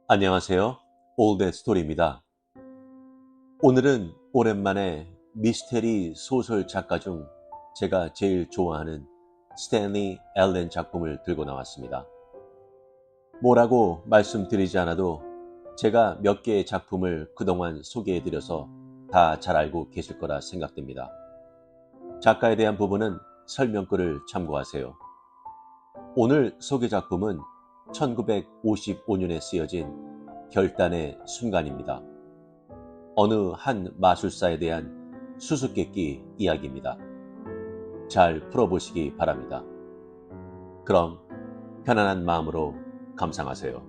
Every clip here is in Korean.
안녕하세요. 올댓 스토리입니다. 오늘은 오랜만에 미스테리 소설 작가 중 제가 제일 좋아하는 스탠리 앨런 작품을 들고 나왔습니다. 뭐라고 말씀드리지 않아도 제가 몇 개의 작품을 그동안 소개해드려서 다 잘 알고 계실 거라 생각됩니다. 작가에 대한 부분은 설명글을 참고하세요. 오늘 소개 작품은 1955년에 쓰여진 결단의 순간입니다. 어느 한 마술사에 대한 수수께끼 이야기입니다. 잘 풀어보시기 바랍니다. 그럼 편안한 마음으로 감상하세요.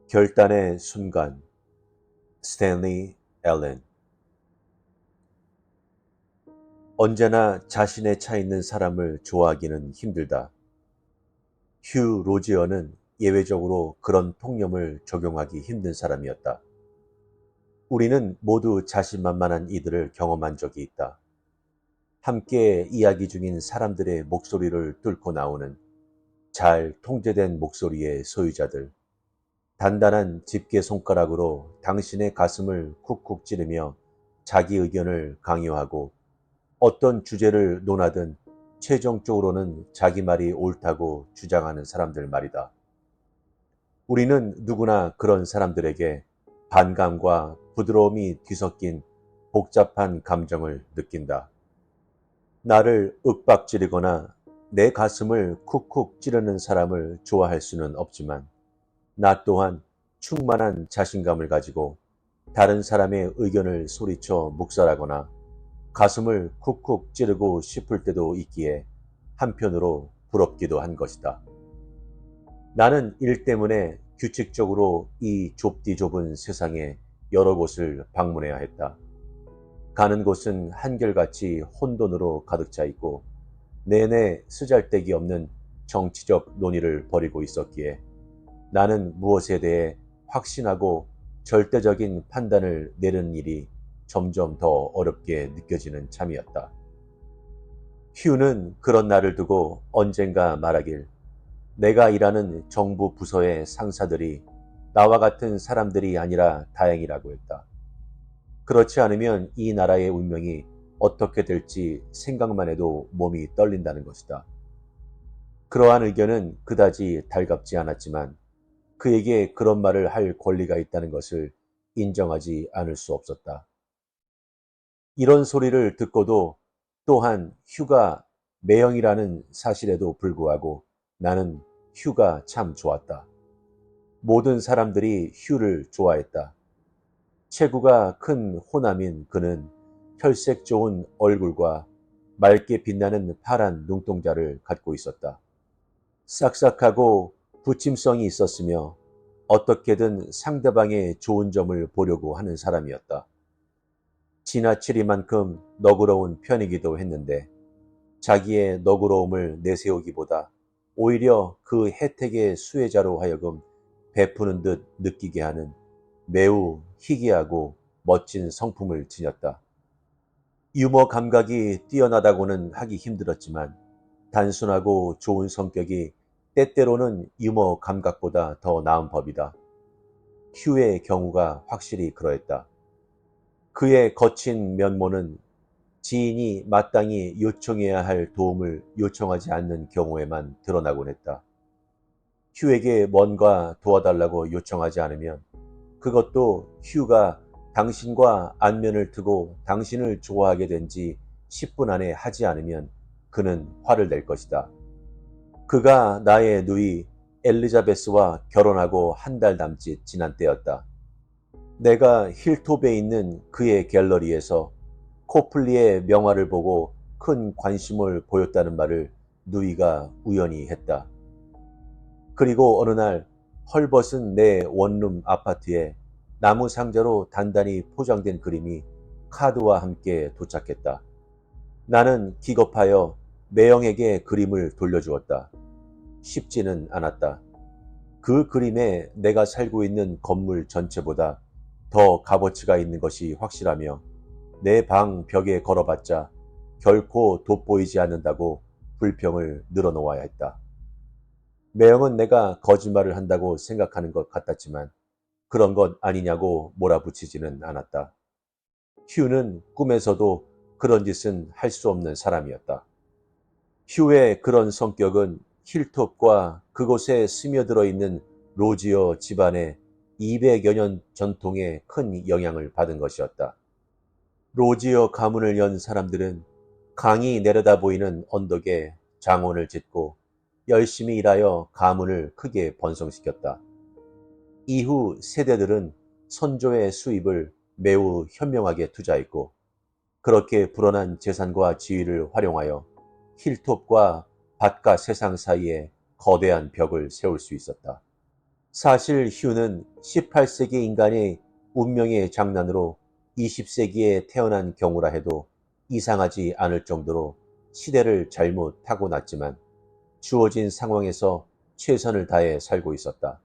결단의 순간, 스탠리 앨런. 언제나 자신에 차 있는 사람을 좋아하기는 힘들다. 휴 로지어는 예외적으로 그런 통념을 적용하기 힘든 사람이었다. 우리는 모두 자신만만한 이들을 경험한 적이 있다. 함께 이야기 중인 사람들의 목소리를 뚫고 나오는 잘 통제된 목소리의 소유자들. 단단한 집게 손가락으로 당신의 가슴을 쿡쿡 찌르며 자기 의견을 강요하고 어떤 주제를 논하든 최종적으로는 자기 말이 옳다고 주장하는 사람들 말이다. 우리는 누구나 그런 사람들에게 반감과 부드러움이 뒤섞인 복잡한 감정을 느낀다. 나를 윽박지르거나 내 가슴을 쿡쿡 찌르는 사람을 좋아할 수는 없지만 나 또한 충만한 자신감을 가지고 다른 사람의 의견을 소리쳐 묵살하거나 가슴을 쿡쿡 찌르고 싶을 때도 있기에 한편으로 부럽기도 한 것이다. 나는 일 때문에 규칙적으로 이 좁디 좁은 세상에 여러 곳을 방문해야 했다. 가는 곳은 한결같이 혼돈으로 가득 차 있고 내내 쓰잘데기 없는 정치적 논의를 벌이고 있었기에 나는 무엇에 대해 확신하고 절대적인 판단을 내리는 일이 점점 더 어렵게 느껴지는 참이었다. 휴는 그런 나를 두고 언젠가 말하길, 내가 일하는 정부 부서의 상사들이 나와 같은 사람들이 아니라 다행이라고 했다. 그렇지 않으면 이 나라의 운명이 어떻게 될지 생각만 해도 몸이 떨린다는 것이다. 그러한 의견은 그다지 달갑지 않았지만 그에게 그런 말을 할 권리가 있다는 것을 인정하지 않을 수 없었다. 이런 소리를 듣고도 또한 휴가 매형이라는 사실에도 불구하고 나는 휴가 참 좋았다. 모든 사람들이 휴를 좋아했다. 체구가 큰 호남인 그는 혈색 좋은 얼굴과 맑게 빛나는 파란 눈동자를 갖고 있었다. 싹싹하고 부침성이 있었으며 어떻게든 상대방의 좋은 점을 보려고 하는 사람이었다. 지나치리만큼 너그러운 편이기도 했는데 자기의 너그러움을 내세우기보다 오히려 그 혜택의 수혜자로 하여금 베푸는 듯 느끼게 하는 매우 희귀하고 멋진 성품을 지녔다. 유머 감각이 뛰어나다고는 하기 힘들었지만 단순하고 좋은 성격이 때때로는 유머 감각보다 더 나은 법이다. 휴의 경우가 확실히 그러했다. 그의 거친 면모는 지인이 마땅히 요청해야 할 도움을 요청하지 않는 경우에만 드러나곤 했다. 휴에게 뭔가 도와달라고 요청하지 않으면 그것도 휴가 당신과 안면을 트고 당신을 좋아하게 된 지 10분 안에 하지 않으면 그는 화를 낼 것이다. 그가 나의 누이 엘리자베스와 결혼하고 한 달 남짓 지난 때였다. 내가 힐톱에 있는 그의 갤러리에서 코플리의 명화를 보고 큰 관심을 보였다는 말을 누이가 우연히 했다. 그리고 어느 날 헐벗은 내 원룸 아파트에 나무 상자로 단단히 포장된 그림이 카드와 함께 도착했다. 나는 기겁하여 매형에게 그림을 돌려주었다. 쉽지는 않았다. 그 그림에 내가 살고 있는 건물 전체보다 더 값어치가 있는 것이 확실하며 내 방 벽에 걸어봤자 결코 돋보이지 않는다고 불평을 늘어놓아야 했다. 매형은 내가 거짓말을 한다고 생각하는 것 같았지만 그런 것 아니냐고 몰아붙이지는 않았다. 휴는 꿈에서도 그런 짓은 할 수 없는 사람이었다. 휴의 그런 성격은 힐톱과 그곳에 스며들어 있는 로지어 집안의 200여 년 전통에 큰 영향을 받은 것이었다. 로지어 가문을 연 사람들은 강이 내려다 보이는 언덕에 장원을 짓고 열심히 일하여 가문을 크게 번성시켰다. 이후 세대들은 선조의 수입을 매우 현명하게 투자했고 그렇게 불어난 재산과 지위를 활용하여 힐톱과 밭과 세상 사이에 거대한 벽을 세울 수 있었다. 사실 휴는 18세기 인간의 운명의 장난으로 20세기에 태어난 경우라 해도 이상하지 않을 정도로 시대를 잘못 타고났지만 주어진 상황에서 최선을 다해 살고 있었다.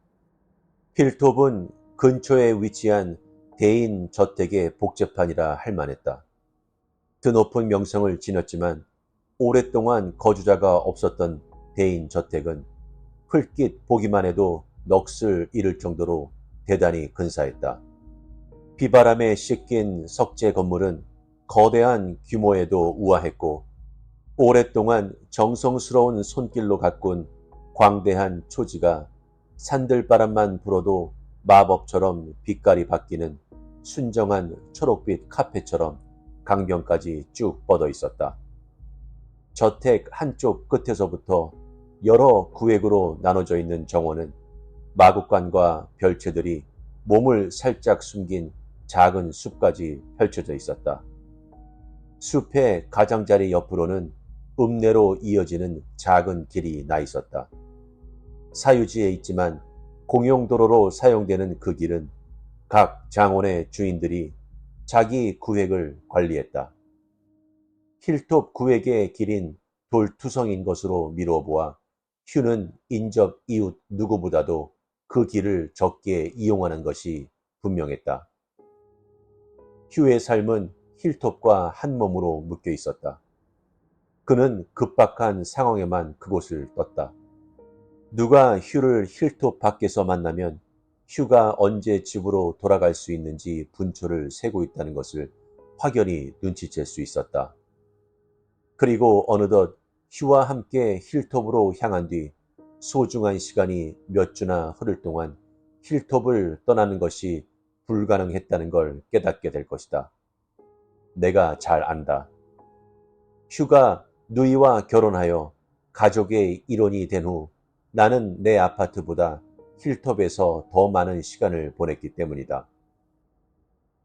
힐톱은 근처에 위치한 대인 저택의 복제판이라 할 만했다. 드높은 명성을 지녔지만 오랫동안 거주자가 없었던 대인 저택은 흘낏 보기만 해도 넋을 잃을 정도로 대단히 근사했다. 비바람에 씻긴 석재 건물은 거대한 규모에도 우아했고 오랫동안 정성스러운 손길로 가꾼 광대한 초지가 산들바람만 불어도 마법처럼 빛깔이 바뀌는 순정한 초록빛 카페처럼 강변까지 쭉 뻗어 있었다. 저택 한쪽 끝에서부터 여러 구획으로 나눠져 있는 정원은 마구간과 별채들이 몸을 살짝 숨긴 작은 숲까지 펼쳐져 있었다. 숲의 가장자리 옆으로는 읍내로 이어지는 작은 길이 나 있었다. 사유지에 있지만 공용도로로 사용되는 그 길은 각 장원의 주인들이 자기 구획을 관리했다. 힐톱 구획의 길인 돌투성인 것으로 미루어 보아 휴는 인접 이웃 누구보다도 그 길을 적게 이용하는 것이 분명했다. 휴의 삶은 힐톱과 한 몸으로 묶여 있었다. 그는 급박한 상황에만 그곳을 떴다. 누가 휴를 힐톱 밖에서 만나면 휴가 언제 집으로 돌아갈 수 있는지 분초를 세고 있다는 것을 확연히 눈치챌 수 있었다. 그리고 어느덧 휴와 함께 힐톱으로 향한 뒤 소중한 시간이 몇 주나 흐를 동안 힐톱을 떠나는 것이 불가능했다는 걸 깨닫게 될 것이다. 내가 잘 안다. 휴가 누이와 결혼하여 가족의 일원이 된 후 나는 내 아파트보다 힐톱에서 더 많은 시간을 보냈기 때문이다.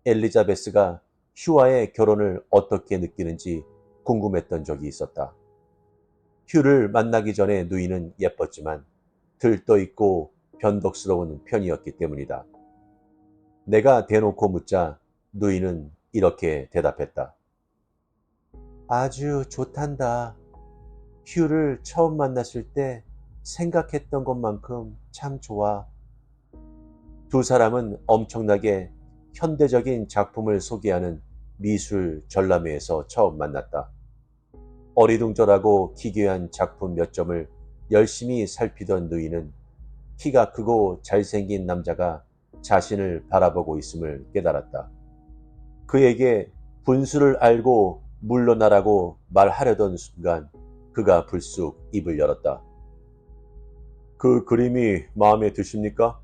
엘리자베스가 휴와의 결혼을 어떻게 느끼는지 궁금했던 적이 있었다. 휴를 만나기 전에 누이는 예뻤지만 들떠있고 변덕스러운 편이었기 때문이다. 내가 대놓고 묻자 누이는 이렇게 대답했다. 아주 좋단다. 휴를 처음 만났을 때 생각했던 것만큼 참 좋아. 두 사람은 엄청나게 현대적인 작품을 소개하는 미술 전람회에서 처음 만났다. 어리둥절하고 기괴한 작품 몇 점을 열심히 살피던 누이는 키가 크고 잘생긴 남자가 자신을 바라보고 있음을 깨달았다. 그에게 분수를 알고 물러나라고 말하려던 순간 그가 불쑥 입을 열었다. 그 그림이 마음에 드십니까?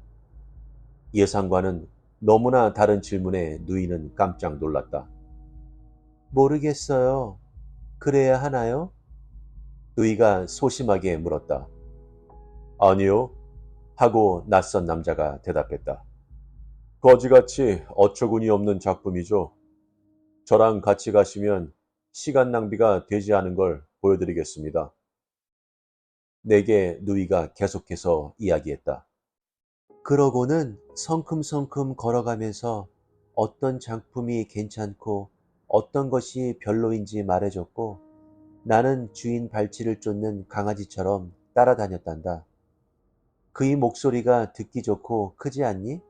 예상과는 너무나 다른 질문에 누이는 깜짝 놀랐다. 모르겠어요. 그래야 하나요? 누이가 소심하게 물었다. 아니요. 하고 낯선 남자가 대답했다. 거지같이 어처구니 없는 작품이죠. 저랑 같이 가시면 시간 낭비가 되지 않은 걸 보여드리겠습니다. 내게 누이가 계속해서 이야기했다. 그러고는 성큼성큼 걸어가면서 어떤 작품이 괜찮고 어떤 것이 별로인지 말해줬고 나는 주인 발치를 쫓는 강아지처럼 따라다녔단다. 그의 목소리가 듣기 좋고 크지 않니?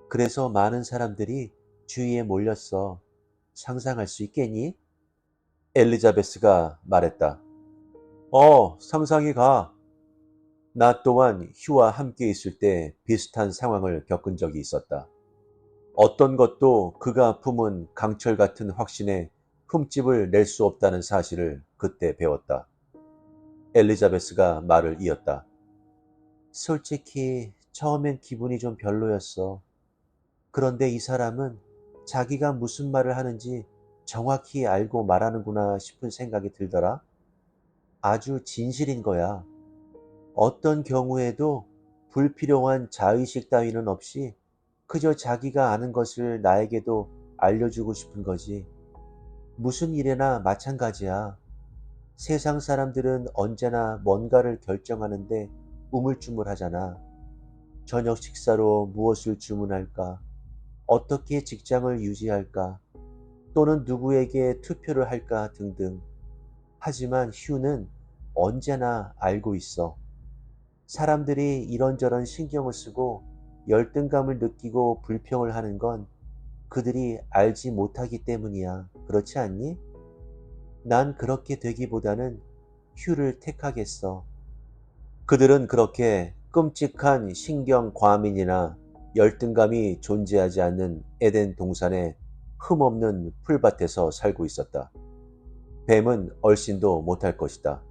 그래서 많은 사람들이 주위에 몰렸어. 상상할 수 있겠니? 엘리자베스가 말했다. 상상이 가. 나 또한 휴와 함께 있을 때 비슷한 상황을 겪은 적이 있었다. 어떤 것도 그가 품은 강철 같은 확신에 흠집을 낼 수 없다는 사실을 그때 배웠다. 엘리자베스가 말을 이었다. 솔직히 처음엔 기분이 좀 별로였어. 그런데 이 사람은 자기가 무슨 말을 하는지 정확히 알고 말하는구나 싶은 생각이 들더라. 아주 진실인 거야. 어떤 경우에도 불필요한 자의식 따위는 없이 그저 자기가 아는 것을 나에게도 알려주고 싶은 거지. 무슨 일에나 마찬가지야. 세상 사람들은 언제나 뭔가를 결정하는데 우물쭈물하잖아. 저녁 식사로 무엇을 주문할까? 어떻게 직장을 유지할까? 또는 누구에게 투표를 할까 등등. 하지만 휴는 언제나 알고 있어. 사람들이 이런저런 신경을 쓰고 열등감을 느끼고 불평을 하는 건 그들이 알지 못하기 때문이야. 그렇지 않니? 난 그렇게 되기보다는 휴를 택하겠어. 그들은 그렇게 끔찍한 신경 과민이나 열등감이 존재하지 않는 에덴 동산의 흠없는 풀밭에서 살고 있었다. 뱀은 얼씬도 못할 것이다.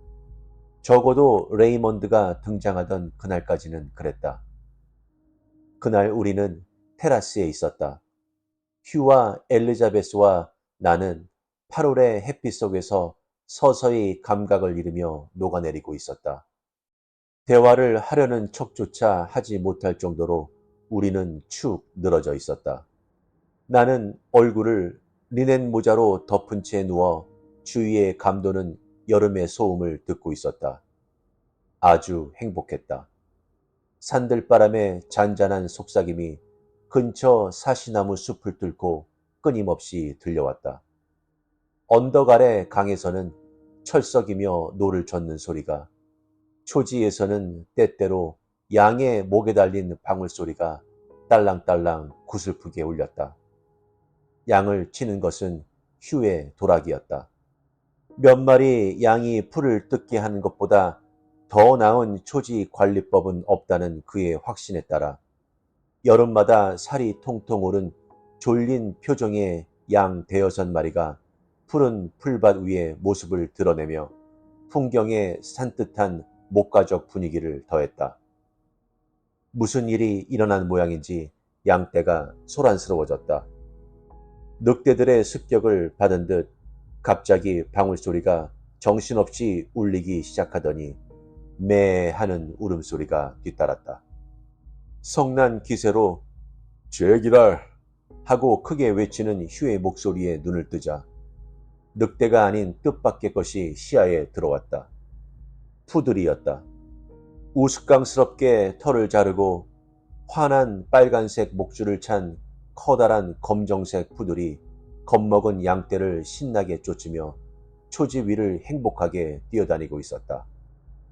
적어도 레이먼드가 등장하던 그날까지는 그랬다. 그날 우리는 테라스에 있었다. 휴와 엘리자베스와 나는 8월의 햇빛 속에서 서서히 감각을 잃으며 녹아내리고 있었다. 대화를 하려는 척조차 하지 못할 정도로 우리는 축 늘어져 있었다. 나는 얼굴을 리넨 모자로 덮은 채 누워 주위에 감도는 여름의 소음을 듣고 있었다. 아주 행복했다. 산들바람의 잔잔한 속삭임이 근처 사시나무 숲을 뚫고 끊임없이 들려왔다. 언덕 아래 강에서는 철썩이며 노를 젓는 소리가, 초지에서는 때때로 양의 목에 달린 방울소리가 딸랑딸랑 구슬프게 울렸다. 양을 치는 것은 휴의 도락이었다. 몇 마리 양이 풀을 뜯게 하는 것보다 더 나은 초지 관리법은 없다는 그의 확신에 따라 여름마다 살이 통통 오른 졸린 표정의 양 대여섯 마리가 푸른 풀밭 위에 모습을 드러내며 풍경에 산뜻한 목가적 분위기를 더했다. 무슨 일이 일어난 모양인지 양떼가 소란스러워졌다. 늑대들의 습격을 받은 듯 갑자기 방울소리가 정신없이 울리기 시작하더니 매 하는 울음소리가 뒤따랐다. 성난 기세로 제기랄 하고 크게 외치는 휴의 목소리에 눈을 뜨자 늑대가 아닌 뜻밖의 것이 시야에 들어왔다. 푸들이었다. 우스꽝스럽게 털을 자르고 환한 빨간색 목줄을 찬 커다란 검정색 푸들이 겁먹은 양떼를 신나게 쫓으며 초지 위를 행복하게 뛰어다니고 있었다.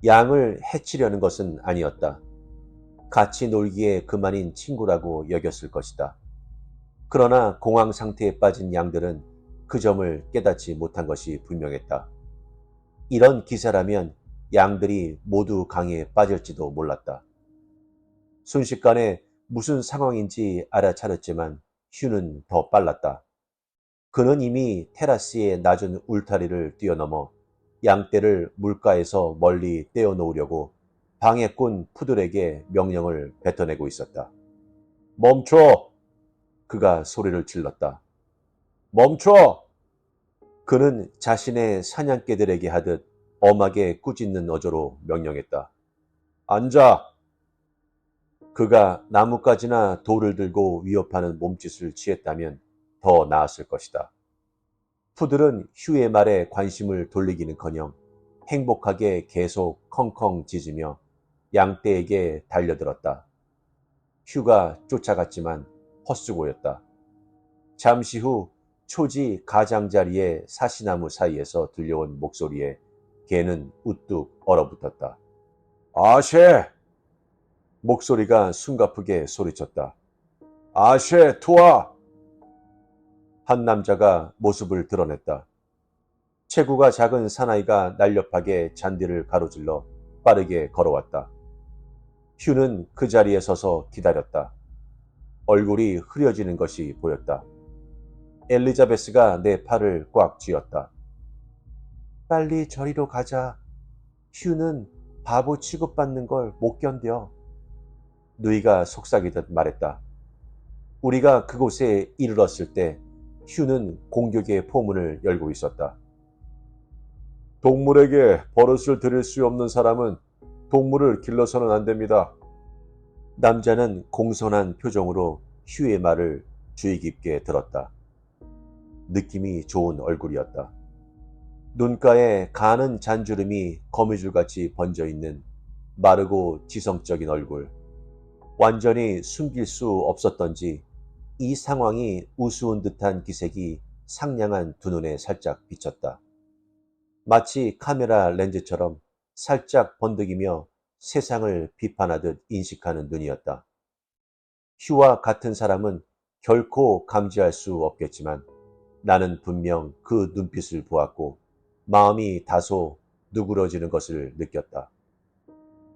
양을 해치려는 것은 아니었다. 같이 놀기에 그만인 친구라고 여겼을 것이다. 그러나 공황 상태에 빠진 양들은 그 점을 깨닫지 못한 것이 분명했다. 이런 기세라면 양들이 모두 강에 빠질지도 몰랐다. 순식간에 무슨 상황인지 알아차렸지만 휴는 더 빨랐다. 그는 이미 테라스의 낮은 울타리를 뛰어넘어 양떼를 물가에서 멀리 떼어놓으려고 방해꾼 푸들에게 명령을 뱉어내고 있었다. 멈춰! 그가 소리를 질렀다. 멈춰! 그는 자신의 사냥개들에게 하듯 엄하게 꾸짖는 어조로 명령했다. 앉아! 그가 나뭇가지나 돌을 들고 위협하는 몸짓을 취했다면 더 나았을 것이다. 푸들은 휴의 말에 관심을 돌리기는커녕 행복하게 계속 컹컹 짖으며 양떼에게 달려들었다. 휴가 쫓아갔지만 헛수고였다. 잠시 후 초지 가장자리의 사시나무 사이에서 들려온 목소리에 개는 우뚝 얼어붙었다. 아쉐! 목소리가 숨가쁘게 소리쳤다. 아쉐, 투하! 한 남자가 모습을 드러냈다. 체구가 작은 사나이가 날렵하게 잔디를 가로질러 빠르게 걸어왔다. 휴는 그 자리에 서서 기다렸다. 얼굴이 흐려지는 것이 보였다. 엘리자베스가 내 팔을 꽉 쥐었다. 빨리 저리로 가자. 휴는 바보 취급받는 걸 못 견뎌. 누이가 속삭이듯 말했다. 우리가 그곳에 이르렀을 때 휴는 공격의 포문을 열고 있었다. 동물에게 버릇을 들일 수 없는 사람은 동물을 길러서는 안 됩니다. 남자는 공손한 표정으로 휴의 말을 주의 깊게 들었다. 느낌이 좋은 얼굴이었다. 눈가에 가는 잔주름이 거미줄같이 번져있는 마르고 지성적인 얼굴. 완전히 숨길 수 없었던지 이 상황이 우스운 듯한 기색이 상냥한 두 눈에 살짝 비쳤다. 마치 카메라 렌즈처럼 살짝 번득이며 세상을 비판하듯 인식하는 눈이었다. 휴와 같은 사람은 결코 감지할 수 없겠지만 나는 분명 그 눈빛을 보았고 마음이 다소 누그러지는 것을 느꼈다.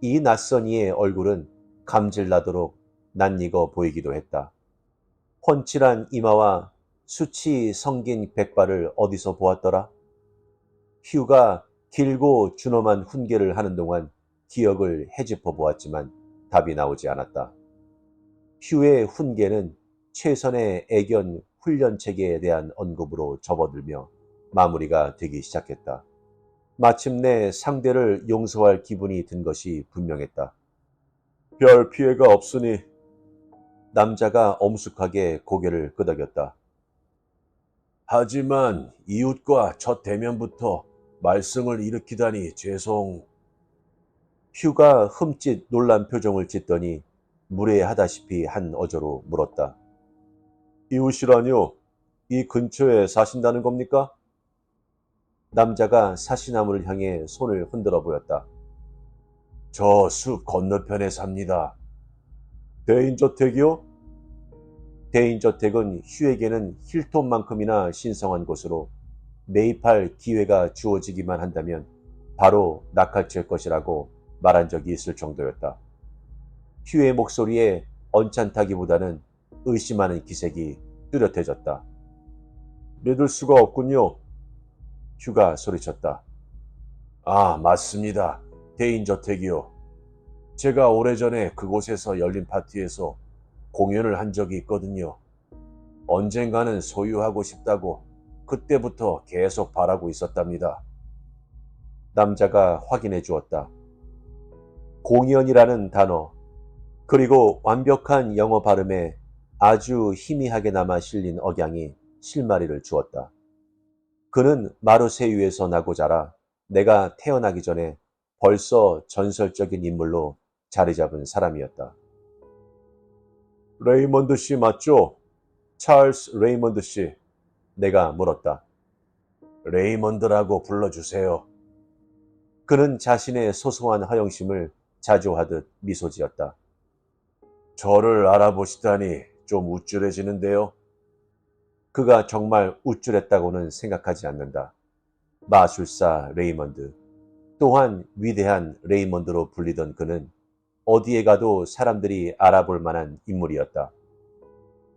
이 낯선 이의 얼굴은 감질나도록 낯익어 보이기도 했다. 훤칠한 이마와 수치 성긴 백발을 어디서 보았더라? 휴가 길고 준엄한 훈계를 하는 동안 기억을 헤집어 보았지만 답이 나오지 않았다. 휴의 훈계는 최선의 애견 훈련 체계에 대한 언급으로 접어들며 마무리가 되기 시작했다. 마침내 상대를 용서할 기분이 든 것이 분명했다. 별 피해가 없으니. 남자가 엄숙하게 고개를 끄덕였다. 하지만 이웃과 첫 대면부터 말썽을 일으키다니 죄송. 휴가 흠칫 놀란 표정을 짓더니 무례하다시피 한 어조로 물었다. 이웃이라뇨? 이 근처에 사신다는 겁니까? 남자가 사시나무를 향해 손을 흔들어 보였다. 저 숲 건너편에 삽니다. 대인저택이요? 대인저택은 휴에게는 힐톤만큼이나 신성한 곳으로 매입할 기회가 주어지기만 한다면 바로 낙찰될 것이라고 말한 적이 있을 정도였다. 휴의 목소리에 언짢다기보다는 의심하는 기색이 뚜렷해졌다. 믿을 수가 없군요. 휴가 소리쳤다. 아, 맞습니다. 대인저택이요. 제가 오래전에 그곳에서 열린 파티에서 공연을 한 적이 있거든요. 언젠가는 소유하고 싶다고 그때부터 계속 바라고 있었답니다. 남자가 확인해 주었다. 공연이라는 단어, 그리고 완벽한 영어 발음에 아주 희미하게 남아 실린 억양이 실마리를 주었다. 그는 마르세유에서 나고 자라 내가 태어나기 전에 벌써 전설적인 인물로 자리 잡은 사람이었다. 레이먼드 씨 맞죠? 찰스 레이먼드 씨. 내가 물었다. 레이먼드라고 불러주세요. 그는 자신의 소소한 허영심을 자조하듯 미소 지었다. 저를 알아보시다니 좀 우쭐해지는데요. 그가 정말 우쭐했다고는 생각하지 않는다. 마술사 레이먼드, 또한 위대한 레이먼드로 불리던 그는 어디에 가도 사람들이 알아볼 만한 인물이었다.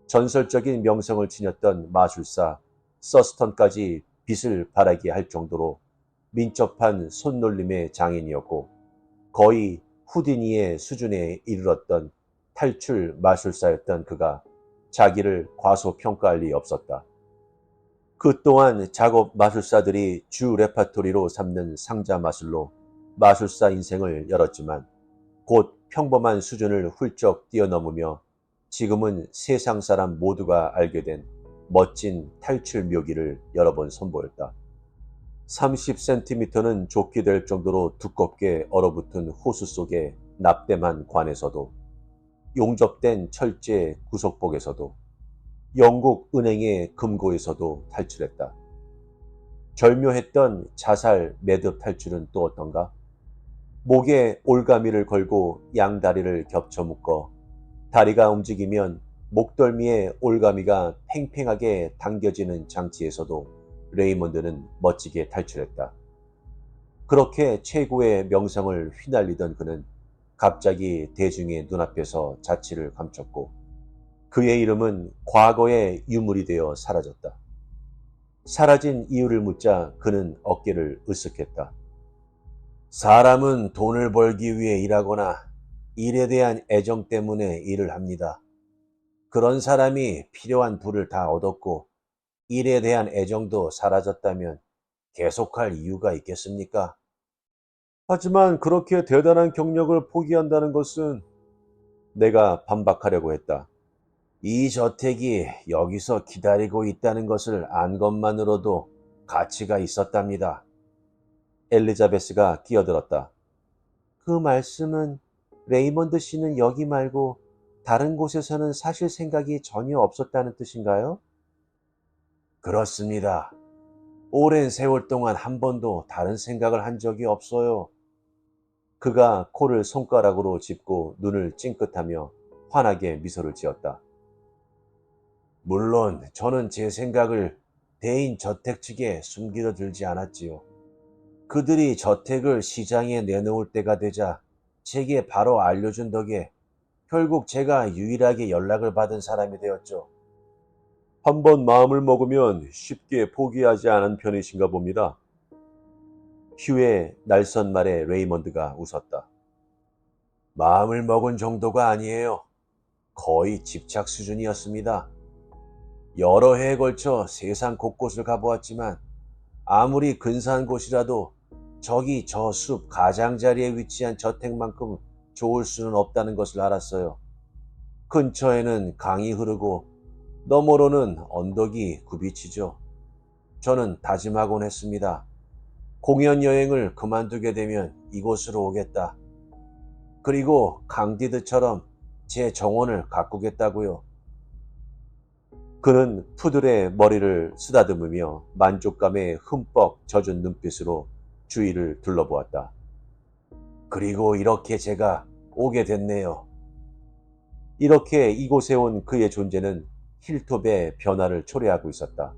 전설적인 명성을 지녔던 마술사 서스턴까지 빛을 발하게 할 정도로 민첩한 손놀림의 장인이었고 거의 후디니의 수준에 이르렀던 탈출 마술사였던 그가 자기를 과소평가할 리 없었다. 그 또한 작업 마술사들이 주 레파토리로 삼는 상자 마술로 마술사 인생을 열었지만 곧 평범한 수준을 훌쩍 뛰어넘으며 지금은 세상 사람 모두가 알게 된 멋진 탈출 묘기를 여러 번 선보였다. 30cm는 좋게 될 정도로 두껍게 얼어붙은 호수 속의 납땜한 관에서도, 용접된 철제 구석복에서도, 영국 은행의 금고에서도 탈출했다. 절묘했던 자살 매듭 탈출은 또 어떤가? 목에 올가미를 걸고 양다리를 겹쳐 묶어 다리가 움직이면 목덜미에 올가미가 팽팽하게 당겨지는 장치에서도 레이먼드는 멋지게 탈출했다. 그렇게 최고의 명성을 휘날리던 그는 갑자기 대중의 눈앞에서 자취를 감췄고 그의 이름은 과거의 유물이 되어 사라졌다. 사라진 이유를 묻자 그는 어깨를 으쓱했다. 사람은 돈을 벌기 위해 일하거나 일에 대한 애정 때문에 일을 합니다. 그런 사람이 필요한 부를 다 얻었고 일에 대한 애정도 사라졌다면 계속할 이유가 있겠습니까? 하지만 그렇게 대단한 경력을 포기한다는 것은 내가 반박하려고 했다. 이 저택이 여기서 기다리고 있다는 것을 안 것만으로도 가치가 있었답니다. 엘리자베스가 끼어들었다. 그 말씀은 레이먼드 씨는 여기 말고 다른 곳에서는 사실 생각이 전혀 없었다는 뜻인가요? 그렇습니다. 오랜 세월 동안 한 번도 다른 생각을 한 적이 없어요. 그가 코를 손가락으로 짚고 눈을 찡긋하며 환하게 미소를 지었다. 물론 저는 제 생각을 대인 저택 측에 숨기려 들지 않았지요. 그들이 저택을 시장에 내놓을 때가 되자 제게 바로 알려준 덕에 결국 제가 유일하게 연락을 받은 사람이 되었죠. 한번 마음을 먹으면 쉽게 포기하지 않은 편이신가 봅니다. 휴의 날선 말에 레이먼드가 웃었다. 마음을 먹은 정도가 아니에요. 거의 집착 수준이었습니다. 여러 해에 걸쳐 세상 곳곳을 가보았지만 아무리 근사한 곳이라도 저기 저 숲 가장자리에 위치한 저택만큼 좋을 수는 없다는 것을 알았어요. 근처에는 강이 흐르고 너머로는 언덕이 굽이치죠. 저는 다짐하곤 했습니다. 공연 여행을 그만두게 되면 이곳으로 오겠다. 그리고 강디드처럼 제 정원을 가꾸겠다고요. 그는 푸들의 머리를 쓰다듬으며 만족감에 흠뻑 젖은 눈빛으로 주위를 둘러보았다. 그리고 이렇게 제가 오게 됐네요. 이렇게 이곳에 온 그의 존재는 힐톱의 변화를 초래하고 있었다.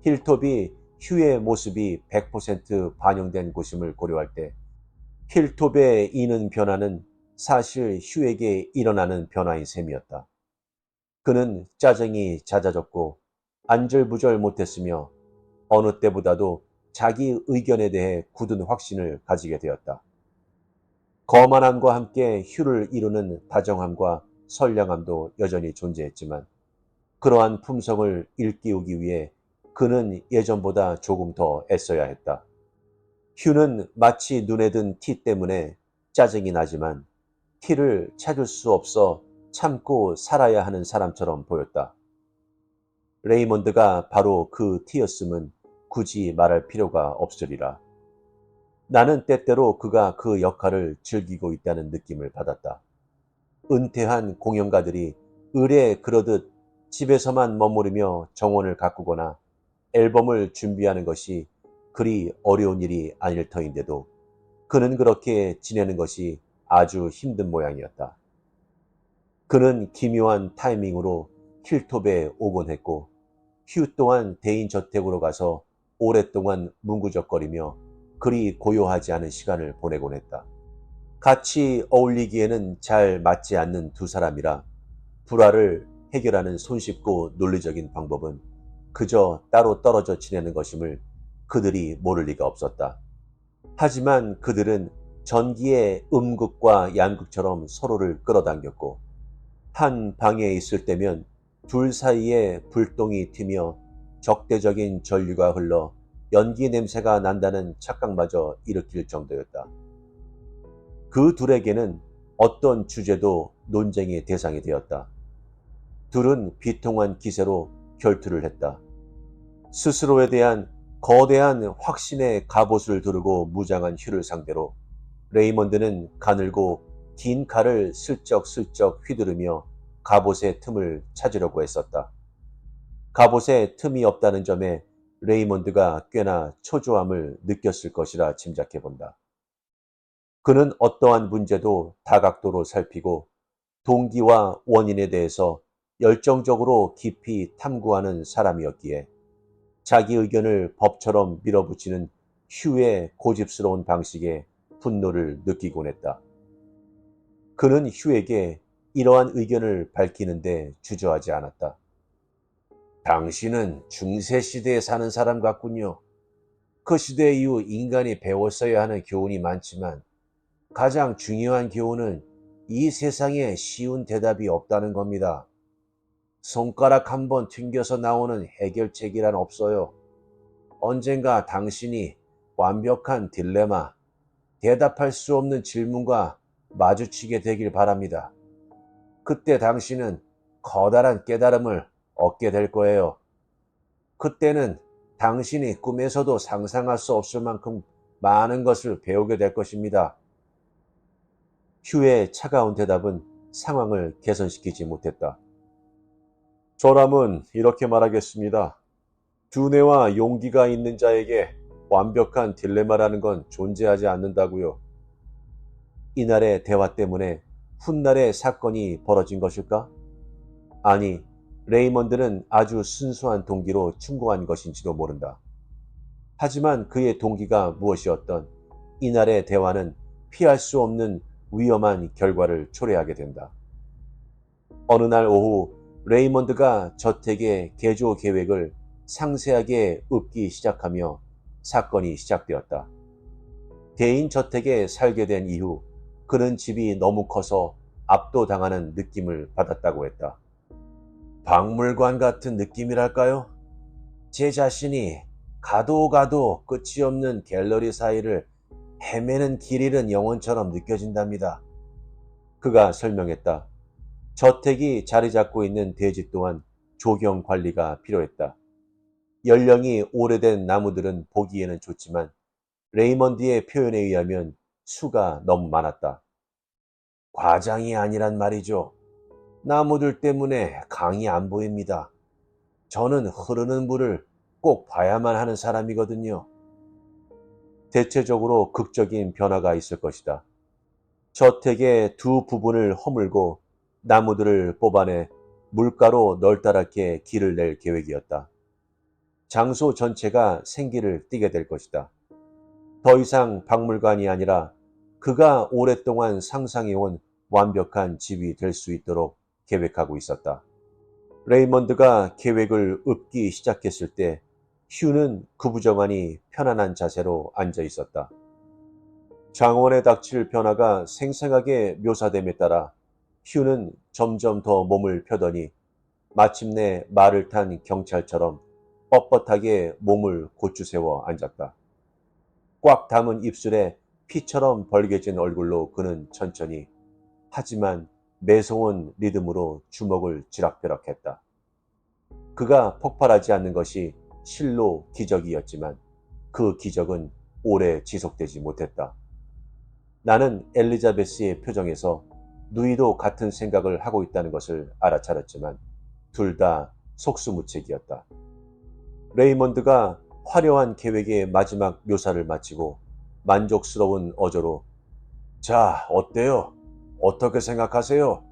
힐톱이 휴의 모습이 100% 반영된 곳임을 고려할 때 힐톱의 이는 변화는 사실 휴에게 일어나는 변화인 셈이었다. 그는 짜증이 잦아졌고 안절부절 못했으며 어느 때보다도 자기 의견에 대해 굳은 확신을 가지게 되었다. 거만함과 함께 휴를 이루는 다정함과 선량함도 여전히 존재했지만 그러한 품성을 일깨우기 위해 그는 예전보다 조금 더 애써야 했다. 휴는 마치 눈에 든 티 때문에 짜증이 나지만 티를 찾을 수 없어 참고 살아야 하는 사람처럼 보였다. 레이먼드가 바로 그 티였음은 굳이 말할 필요가 없으리라. 나는 때때로 그가 그 역할을 즐기고 있다는 느낌을 받았다. 은퇴한 공연가들이 을에 그러듯 집에서만 머무르며 정원을 가꾸거나 앨범을 준비하는 것이 그리 어려운 일이 아닐 터인데도 그는 그렇게 지내는 것이 아주 힘든 모양이었다. 그는 기묘한 타이밍으로 힐톱에 오곤 했고 휴 또한 대인 저택으로 가서 오랫동안 문구적거리며 그리 고요하지 않은 시간을 보내곤 했다. 같이 어울리기에는 잘 맞지 않는 두 사람이라 불화를 해결하는 손쉽고 논리적인 방법은 그저 따로 떨어져 지내는 것임을 그들이 모를 리가 없었다. 하지만 그들은 전기의 음극과 양극처럼 서로를 끌어당겼고 한 방에 있을 때면 둘 사이에 불똥이 튀며 적대적인 전류가 흘러 연기 냄새가 난다는 착각마저 일으킬 정도였다. 그 둘에게는 어떤 주제도 논쟁의 대상이 되었다. 둘은 비통한 기세로 결투를 했다. 스스로에 대한 거대한 확신의 갑옷을 두르고 무장한 휴를 상대로 레이먼드는 가늘고 긴 칼을 슬쩍슬쩍 휘두르며 갑옷의 틈을 찾으려고 했었다. 갑옷에 틈이 없다는 점에 레이먼드가 꽤나 초조함을 느꼈을 것이라 짐작해본다. 그는 어떠한 문제도 다각도로 살피고 동기와 원인에 대해서 열정적으로 깊이 탐구하는 사람이었기에 자기 의견을 법처럼 밀어붙이는 휴의 고집스러운 방식에 분노를 느끼곤 했다. 그는 휴에게 이러한 의견을 밝히는데 주저하지 않았다. 당신은 중세시대에 사는 사람 같군요. 그 시대 이후 인간이 배웠어야 하는 교훈이 많지만 가장 중요한 교훈은 이 세상에 쉬운 대답이 없다는 겁니다. 손가락 한 번 튕겨서 나오는 해결책이란 없어요. 언젠가 당신이 완벽한 딜레마, 대답할 수 없는 질문과 마주치게 되길 바랍니다. 그때 당신은 커다란 깨달음을 얻게 될 거예요. 그때는 당신이 꿈에서도 상상할 수 없을 만큼 많은 것을 배우게 될 것입니다. 휴의 차가운 대답은 상황을 개선시키지 못했다. 저람은 이렇게 말하겠습니다. 두뇌와 용기가 있는 자에게 완벽한 딜레마라는 건 존재하지 않는다고요. 이날의 대화 때문에 훗날의 사건이 벌어진 것일까? 아니, 레이먼드는 아주 순수한 동기로 충고한 것인지도 모른다. 하지만 그의 동기가 무엇이었던 이날의 대화는 피할 수 없는 위험한 결과를 초래하게 된다. 어느 날 오후 레이먼드가 저택의 개조 계획을 상세하게 읊기 시작하며 사건이 시작되었다. 대인 저택에 살게 된 이후 그는 집이 너무 커서 압도당하는 느낌을 받았다고 했다. 박물관 같은 느낌이랄까요? 제 자신이 가도 끝이 없는 갤러리 사이를 헤매는 길 잃은 영혼처럼 느껴진답니다. 그가 설명했다. 저택이 자리 잡고 있는 대지 또한 조경 관리가 필요했다. 연령이 오래된 나무들은 보기에는 좋지만 레이먼드의 표현에 의하면 수가 너무 많았다. 과장이 아니란 말이죠. 나무들 때문에 강이 안 보입니다. 저는 흐르는 물을 꼭 봐야만 하는 사람이거든요. 대체적으로 극적인 변화가 있을 것이다. 저택의 두 부분을 허물고 나무들을 뽑아내 물가로 널따랗게 길을 낼 계획이었다. 장소 전체가 생기를 띠게 될 것이다. 더 이상 박물관이 아니라 그가 오랫동안 상상해온 완벽한 집이 될 수 있도록 계획하고 있었다. 레이먼드가 계획을 읊기 시작했을 때 휴는 구부정하니 편안한 자세로 앉아 있었다. 장원에 닥칠 변화가 생생하게 묘사됨에 따라 휴는 점점 더 몸을 펴더니 마침내 말을 탄 경찰처럼 뻣뻣하게 몸을 고추세워 앉았다. 꽉 담은 입술에 피처럼 벌게진 얼굴로 그는 천천히 하지만 매서운 리듬으로 주먹을 쥐락펴락했다. 그가 폭발하지 않는 것이 실로 기적이었지만 그 기적은 오래 지속되지 못했다. 나는 엘리자베스의 표정에서 누이도 같은 생각을 하고 있다는 것을 알아차렸지만 둘 다 속수무책이었다. 레이먼드가 화려한 계획의 마지막 묘사를 마치고 만족스러운 어조로 자, 어때요? 어떻게 생각하세요?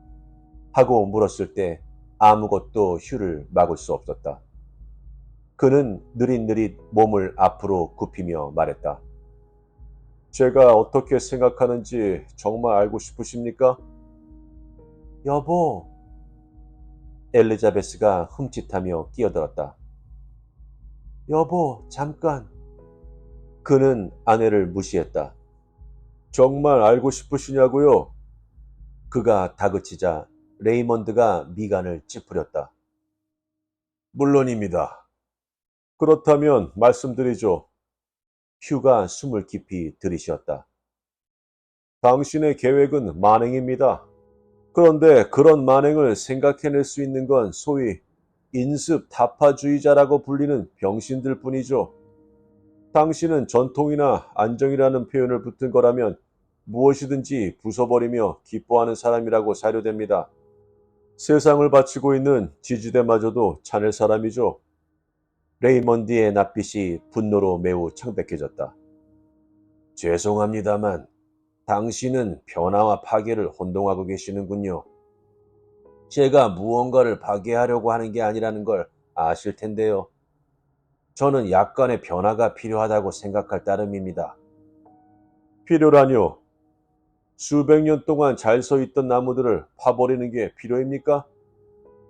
하고 물었을 때 아무것도 휴를 막을 수 없었다. 그는 느릿느릿 몸을 앞으로 굽히며 말했다. 제가 어떻게 생각하는지 정말 알고 싶으십니까? 여보. 엘리자베스가 흠칫하며 끼어들었다. 여보, 잠깐. 그는 아내를 무시했다. 정말 알고 싶으시냐고요? 그가 다그치자 레이먼드가 미간을 찌푸렸다. 물론입니다. 그렇다면 말씀드리죠. 휴가 숨을 깊이 들이쉬었다. 당신의 계획은 만행입니다. 그런데 그런 만행을 생각해낼 수 있는 건 소위 인습 타파주의자라고 불리는 병신들 뿐이죠. 당신은 전통이나 안정이라는 표현을 붙은 거라면 무엇이든지 부숴버리며 기뻐하는 사람이라고 사료됩니다. 세상을 바치고 있는 지지대마저도 차낼 사람이죠. 레이먼드의 낯빛이 분노로 매우 창백해졌다. 죄송합니다만 당신은 변화와 파괴를 혼동하고 계시는군요. 제가 무언가를 파괴하려고 하는 게 아니라는 걸 아실 텐데요. 저는 약간의 변화가 필요하다고 생각할 따름입니다. 필요라뇨? 수백 년 동안 잘 서 있던 나무들을 파버리는 게 필요입니까?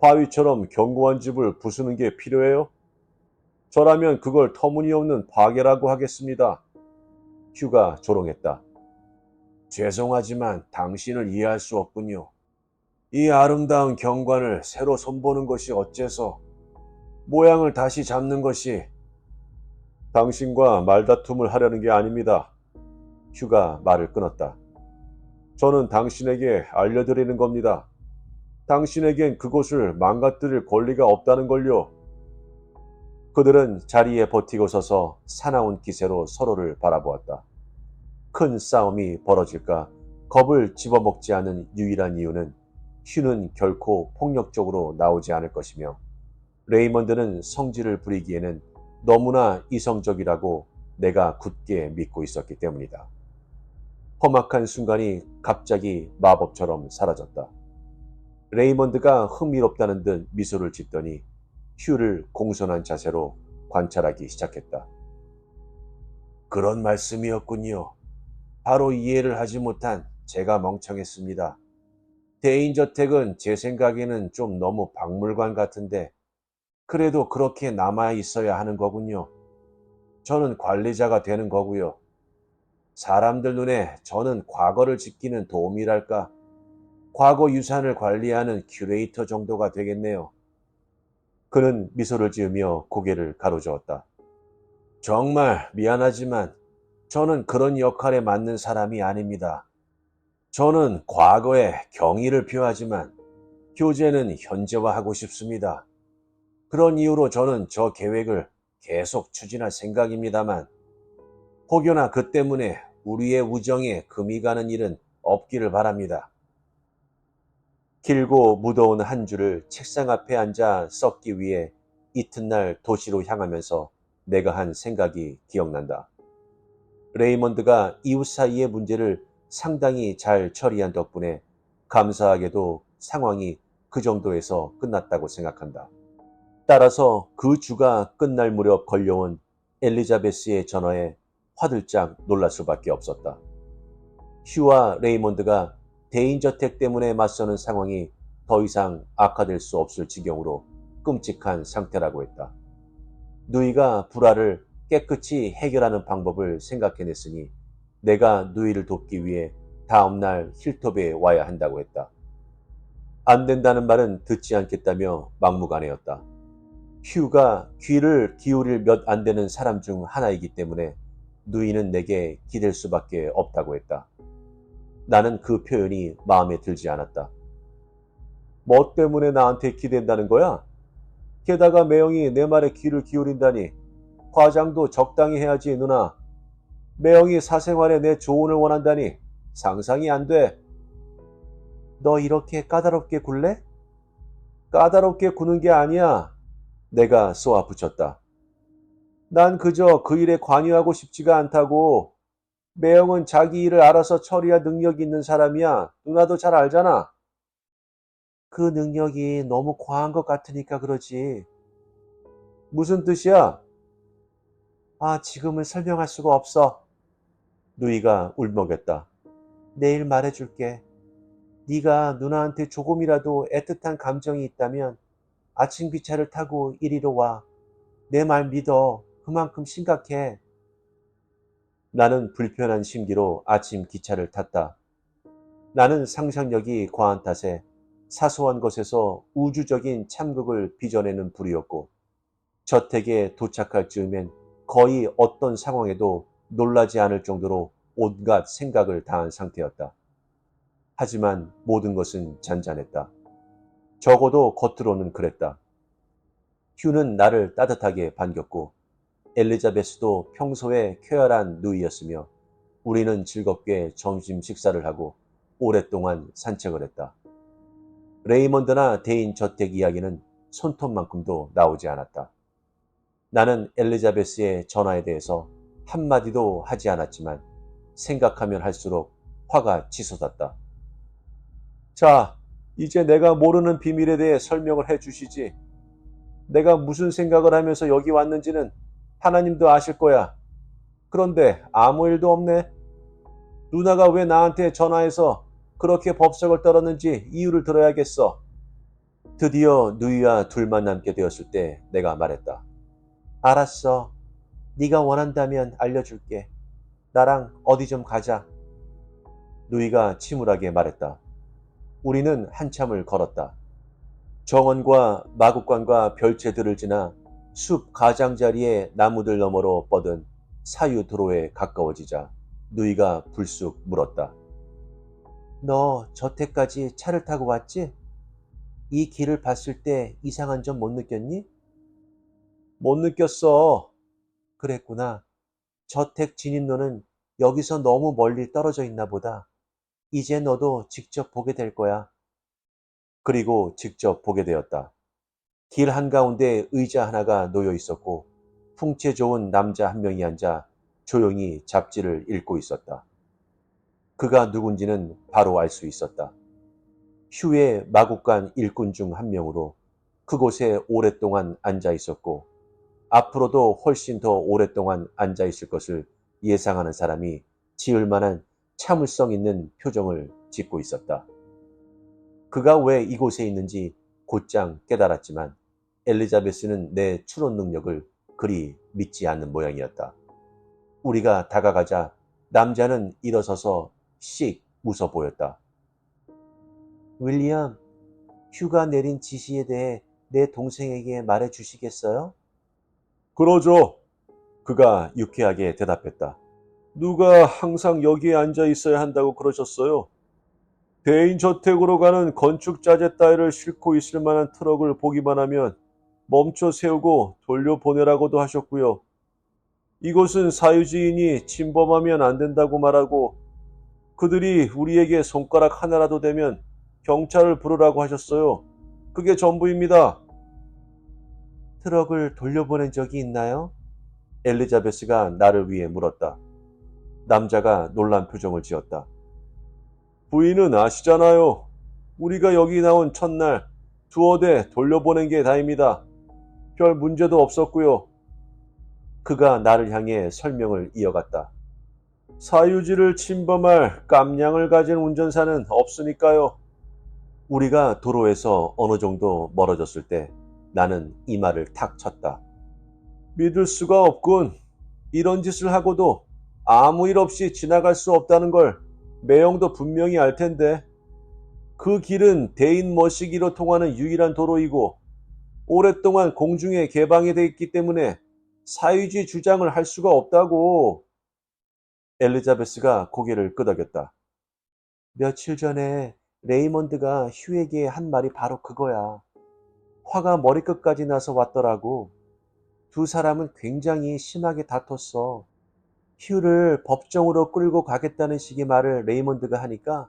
바위처럼 견고한 집을 부수는 게 필요해요? 저라면 그걸 터무니없는 파괴라고 하겠습니다. 휴가 조롱했다. 죄송하지만 당신을 이해할 수 없군요. 이 아름다운 경관을 새로 손보는 것이 어째서 모양을 다시 잡는 것이 당신과 말다툼을 하려는 게 아닙니다. 휴가 말을 끊었다. 저는 당신에게 알려드리는 겁니다. 당신에겐 그곳을 망가뜨릴 권리가 없다는 걸요. 그들은 자리에 버티고 서서 사나운 기세로 서로를 바라보았다. 큰 싸움이 벌어질까 겁을 집어먹지 않은 유일한 이유는 휴는 결코 폭력적으로 나오지 않을 것이며 레이먼드는 성질을 부리기에는 너무나 이성적이라고 내가 굳게 믿고 있었기 때문이다. 험악한 순간이 갑자기 마법처럼 사라졌다. 레이먼드가 흥미롭다는 듯 미소를 짓더니 휴를 공손한 자세로 관찰하기 시작했다. 그런 말씀이었군요. 바로 이해를 하지 못한 제가 멍청했습니다. 대인저택은 제 생각에는 좀 너무 박물관 같은데 그래도 그렇게 남아 있어야 하는 거군요. 저는 관리자가 되는 거고요. 사람들 눈에 저는 과거를 지키는 도움이랄까, 과거 유산을 관리하는 큐레이터 정도가 되겠네요. 그는 미소를 지으며 고개를 가로저었다. 정말 미안하지만 저는 그런 역할에 맞는 사람이 아닙니다. 저는 과거에 경의를 표하지만 교제는 현재화하고 싶습니다. 그런 이유로 저는 저 계획을 계속 추진할 생각입니다만 혹여나 그 때문에 우리의 우정에 금이 가는 일은 없기를 바랍니다. 길고 무더운 한 주를 책상 앞에 앉아 썩기 위해 이튿날 도시로 향하면서 내가 한 생각이 기억난다. 레이먼드가 이웃 사이의 문제를 상당히 잘 처리한 덕분에 감사하게도 상황이 그 정도에서 끝났다고 생각한다. 따라서 그 주가 끝날 무렵 걸려온 엘리자베스의 전화에 화들짝 놀랄 수밖에 없었다. 휴와 레이먼드가 대인저택 때문에 맞서는 상황이 더 이상 악화될 수 없을 지경으로 끔찍한 상태라고 했다. 누이가 불화를 깨끗이 해결하는 방법을 생각해냈으니 내가 누이를 돕기 위해 다음날 힐톱에 와야 한다고 했다. 안 된다는 말은 듣지 않겠다며 막무가내였다. 휴가 귀를 기울일 몇 안 되는 사람 중 하나이기 때문에 누이는 내게 기댈 수밖에 없다고 했다. 나는 그 표현이 마음에 들지 않았다. 뭐 때문에 나한테 기댄다는 거야? 게다가 매형이 내 말에 귀를 기울인다니. 과장도 적당히 해야지 누나. 매형이 사생활에 내 조언을 원한다니. 상상이 안 돼. 너 이렇게 까다롭게 굴래? 까다롭게 구는 게 아니야. 내가 쏘아 붙였다. 난 그저 그 일에 관여하고 싶지가 않다고. 매형은 자기 일을 알아서 처리할 능력이 있는 사람이야. 누나도 잘 알잖아. 그 능력이 너무 과한 것 같으니까 그러지. 무슨 뜻이야? 지금은 설명할 수가 없어. 누이가 울먹였다. 내일 말해줄게. 네가 누나한테 조금이라도 애틋한 감정이 있다면 아침 기차를 타고 이리로 와. 내 말 믿어. 그만큼 심각해. 나는 불편한 심기로 아침 기차를 탔다. 나는 상상력이 과한 탓에 사소한 것에서 우주적인 참극을 빚어내는 부류였고 저택에 도착할 즈음엔 거의 어떤 상황에도 놀라지 않을 정도로 온갖 생각을 다한 상태였다. 하지만 모든 것은 잔잔했다. 적어도 겉으로는 그랬다. 휴는 나를 따뜻하게 반겼고 엘리자베스도 평소에 쾌활한 누이였으며 우리는 즐겁게 점심 식사를 하고 오랫동안 산책을 했다. 레이먼드나 대인 저택 이야기는 손톱만큼도 나오지 않았다. 나는 엘리자베스의 전화에 대해서 한마디도 하지 않았지만 생각하면 할수록 화가 치솟았다. 자, 이제 내가 모르는 비밀에 대해 설명을 해 주시지. 내가 무슨 생각을 하면서 여기 왔는지는 하나님도 아실 거야. 그런데 아무 일도 없네. 누나가 왜 나한테 전화해서 그렇게 법석을 떨었는지 이유를 들어야겠어. 드디어 누이와 둘만 남게 되었을 때 내가 말했다. 알았어. 네가 원한다면 알려줄게. 나랑 어디 좀 가자. 누이가 침울하게 말했다. 우리는 한참을 걸었다. 정원과 마국관과 별채들을 지나 숲 가장자리에 나무들 너머로 뻗은 사유 도로에 가까워지자 누이가 불쑥 물었다. 너 저태까지 차를 타고 왔지? 이 길을 봤을 때 이상한 점 못 느꼈니? 못 느꼈어. 그랬구나. 저택 진입로는 여기서 너무 멀리 떨어져 있나 보다. 이제 너도 직접 보게 될 거야. 그리고 직접 보게 되었다. 길 한가운데 의자 하나가 놓여 있었고 풍채 좋은 남자 한 명이 앉아 조용히 잡지를 읽고 있었다. 그가 누군지는 바로 알 수 있었다. 휴의 마국간 일꾼 중 한 명으로 그곳에 오랫동안 앉아 있었고 앞으로도 훨씬 더 오랫동안 앉아 있을 것을 예상하는 사람이 지을 만한 참을성 있는 표정을 짓고 있었다. 그가 왜 이곳에 있는지 곧장 깨달았지만 엘리자베스는 내 추론 능력을 그리 믿지 않는 모양이었다. 우리가 다가가자 남자는 일어서서 씩 웃어 보였다. 윌리엄, 휴가 내린 지시에 대해 내 동생에게 말해 주시겠어요? 그러죠. 그가 유쾌하게 대답했다. 누가 항상 여기에 앉아 있어야 한다고 그러셨어요? 대인 저택으로 가는 건축 자재 따위를 싣고 있을 만한 트럭을 보기만 하면 멈춰 세우고 돌려보내라고도 하셨고요. 이곳은 사유지인이 침범하면 안 된다고 말하고 그들이 우리에게 손가락 하나라도 대면 경찰을 부르라고 하셨어요. 그게 전부입니다. 트럭을 돌려보낸 적이 있나요? 엘리자베스가 나를 위해 물었다. 남자가 놀란 표정을 지었다. 부인은 아시잖아요. 우리가 여기 나온 첫날 두어 대 돌려보낸 게 다입니다. 별 문제도 없었고요. 그가 나를 향해 설명을 이어갔다. 사유지를 침범할 깜냥을 가진 운전사는 없으니까요. 우리가 도로에서 어느 정도 멀어졌을 때 나는 이 말을 탁 쳤다. 믿을 수가 없군. 이런 짓을 하고도 아무 일 없이 지나갈 수 없다는 걸 매형도 분명히 알 텐데. 그 길은 대인 머시기로 통하는 유일한 도로이고 오랫동안 공중에 개방이 돼 있기 때문에 사유지 주장을 할 수가 없다고. 엘리자베스가 고개를 끄덕였다. 며칠 전에 레이먼드가 휴에게 한 말이 바로 그거야. 화가 머리끝까지 나서 왔더라고. 두 사람은 굉장히 심하게 다퉜어. 휴를 법정으로 끌고 가겠다는 식의 말을 레이먼드가 하니까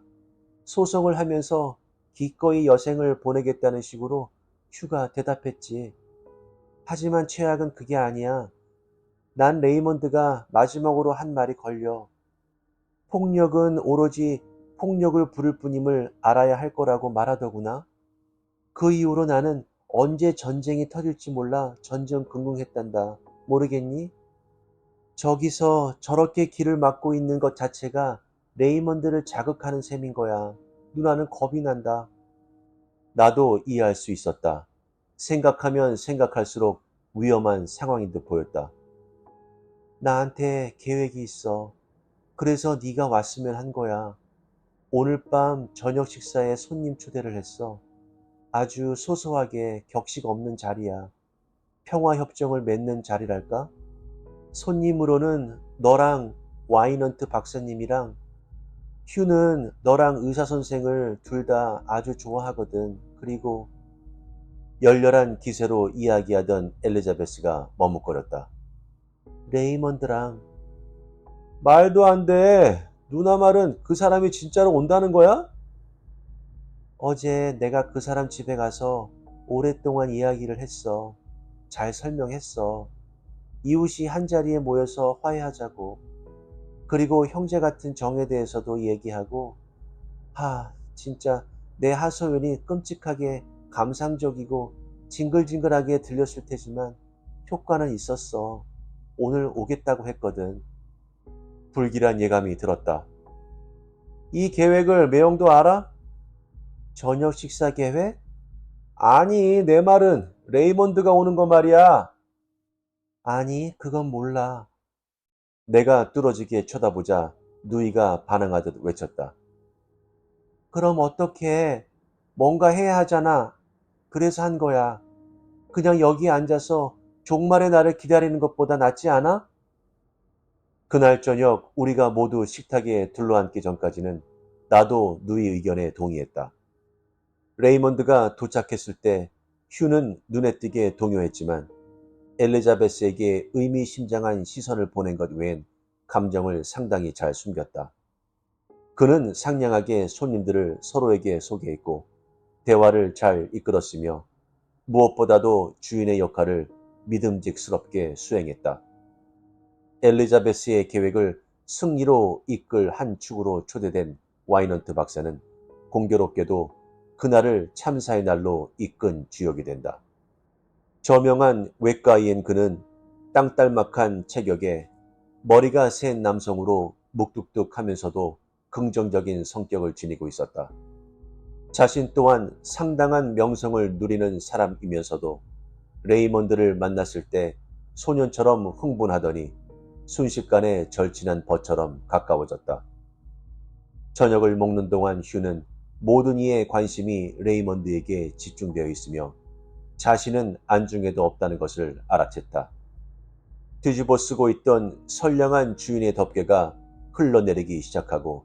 소송을 하면서 기꺼이 여생을 보내겠다는 식으로 휴가 대답했지. 하지만 최악은 그게 아니야. 난 레이먼드가 마지막으로 한 말이 걸려. 폭력은 오로지 폭력을 부를 뿐임을 알아야 할 거라고 말하더구나. 그 이후로 나는 언제 전쟁이 터질지 몰라 전전긍긍했단다. 모르겠니? 저기서 저렇게 길을 막고 있는 것 자체가 레이먼드를 자극하는 셈인 거야. 누나는 겁이 난다. 나도 이해할 수 있었다. 생각하면 생각할수록 위험한 상황인 듯 보였다. 나한테 계획이 있어. 그래서 네가 왔으면 한 거야. 오늘 밤 저녁 식사에 손님 초대를 했어. 아주 소소하게 격식 없는 자리야. 평화협정을 맺는 자리랄까? 손님으로는 너랑 와이넌트 박사님이랑 휴는 너랑 의사선생을 둘 다 아주 좋아하거든. 그리고 열렬한 기세로 이야기하던 엘리자베스가 머뭇거렸다. 레이먼드랑. 말도 안 돼. 누나 말은 그 사람이 진짜로 온다는 거야? 어제 내가 그 사람 집에 가서 오랫동안 이야기를 했어. 잘 설명했어. 이웃이 한자리에 모여서 화해하자고. 그리고 형제 같은 정에 대해서도 얘기하고. 진짜 내 하소연이 끔찍하게 감상적이고 징글징글하게 들렸을 테지만 효과는 있었어. 오늘 오겠다고 했거든. 불길한 예감이 들었다. 이 계획을 매형도 알아? 저녁 식사 계획? 아니, 내 말은 레이먼드가 오는 거 말이야. 아니, 그건 몰라. 내가 뚫어지게 쳐다보자 누이가 반항하듯 외쳤다. 그럼 어떡해? 뭔가 해야 하잖아. 그래서 한 거야. 그냥 여기 앉아서 종말의 날을 기다리는 것보다 낫지 않아? 그날 저녁 우리가 모두 식탁에 둘러앉기 전까지는 나도 누이 의견에 동의했다. 레이먼드가 도착했을 때 휴는 눈에 띄게 동요했지만 엘리자베스에게 의미심장한 시선을 보낸 것 외엔 감정을 상당히 잘 숨겼다. 그는 상냥하게 손님들을 서로에게 소개했고 대화를 잘 이끌었으며 무엇보다도 주인의 역할을 믿음직스럽게 수행했다. 엘리자베스의 계획을 승리로 이끌 한 축으로 초대된 와이넌트 박사는 공교롭게도 그날을 참사의 날로 이끈 주역이 된다. 저명한 외과의인 그는 땅딸막한 체격에 머리가 센 남성으로 묵뚝뚝하면서도 긍정적인 성격을 지니고 있었다. 자신 또한 상당한 명성을 누리는 사람이면서도 레이먼드를 만났을 때 소년처럼 흥분하더니 순식간에 절친한 벗처럼 가까워졌다. 저녁을 먹는 동안 휴는 모든 이의 관심이 레이먼드에게 집중되어 있으며 자신은 안중에도 없다는 것을 알아챘다. 뒤집어 쓰고 있던 선량한 주인의 덮개가 흘러내리기 시작하고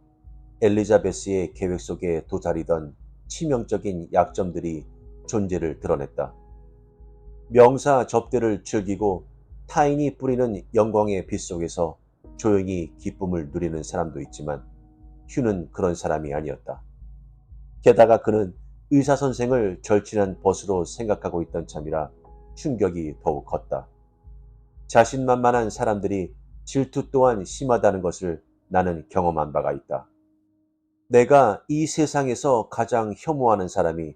엘리자베스의 계획 속에 도사리던 치명적인 약점들이 존재를 드러냈다. 명사 접대를 즐기고 타인이 뿌리는 영광의 빛 속에서 조용히 기쁨을 누리는 사람도 있지만 휴는 그런 사람이 아니었다. 게다가 그는 의사 선생을 절친한 벗으로 생각하고 있던 참이라 충격이 더욱 컸다. 자신만만한 사람들이 질투 또한 심하다는 것을 나는 경험한 바가 있다. 내가 이 세상에서 가장 혐오하는 사람이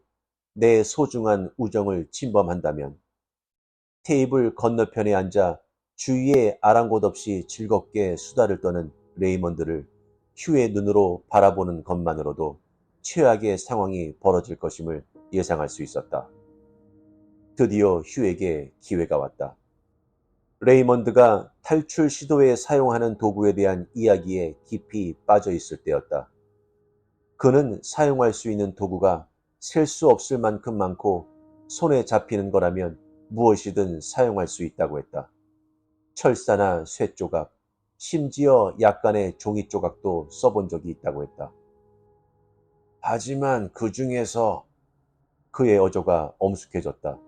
내 소중한 우정을 침범한다면 테이블 건너편에 앉아 주위에 아랑곳 없이 즐겁게 수다를 떠는 레이먼드를 휴의 눈으로 바라보는 것만으로도 최악의 상황이 벌어질 것임을 예상할 수 있었다. 드디어 휴에게 기회가 왔다. 레이먼드가 탈출 시도에 사용하는 도구에 대한 이야기에 깊이 빠져 있을 때였다. 그는 사용할 수 있는 도구가 셀 수 없을 만큼 많고 손에 잡히는 거라면 무엇이든 사용할 수 있다고 했다. 철사나 쇠조각, 심지어 약간의 종이 조각도 써본 적이 있다고 했다. 하지만 그 중에서 그의 어조가 엄숙해졌다.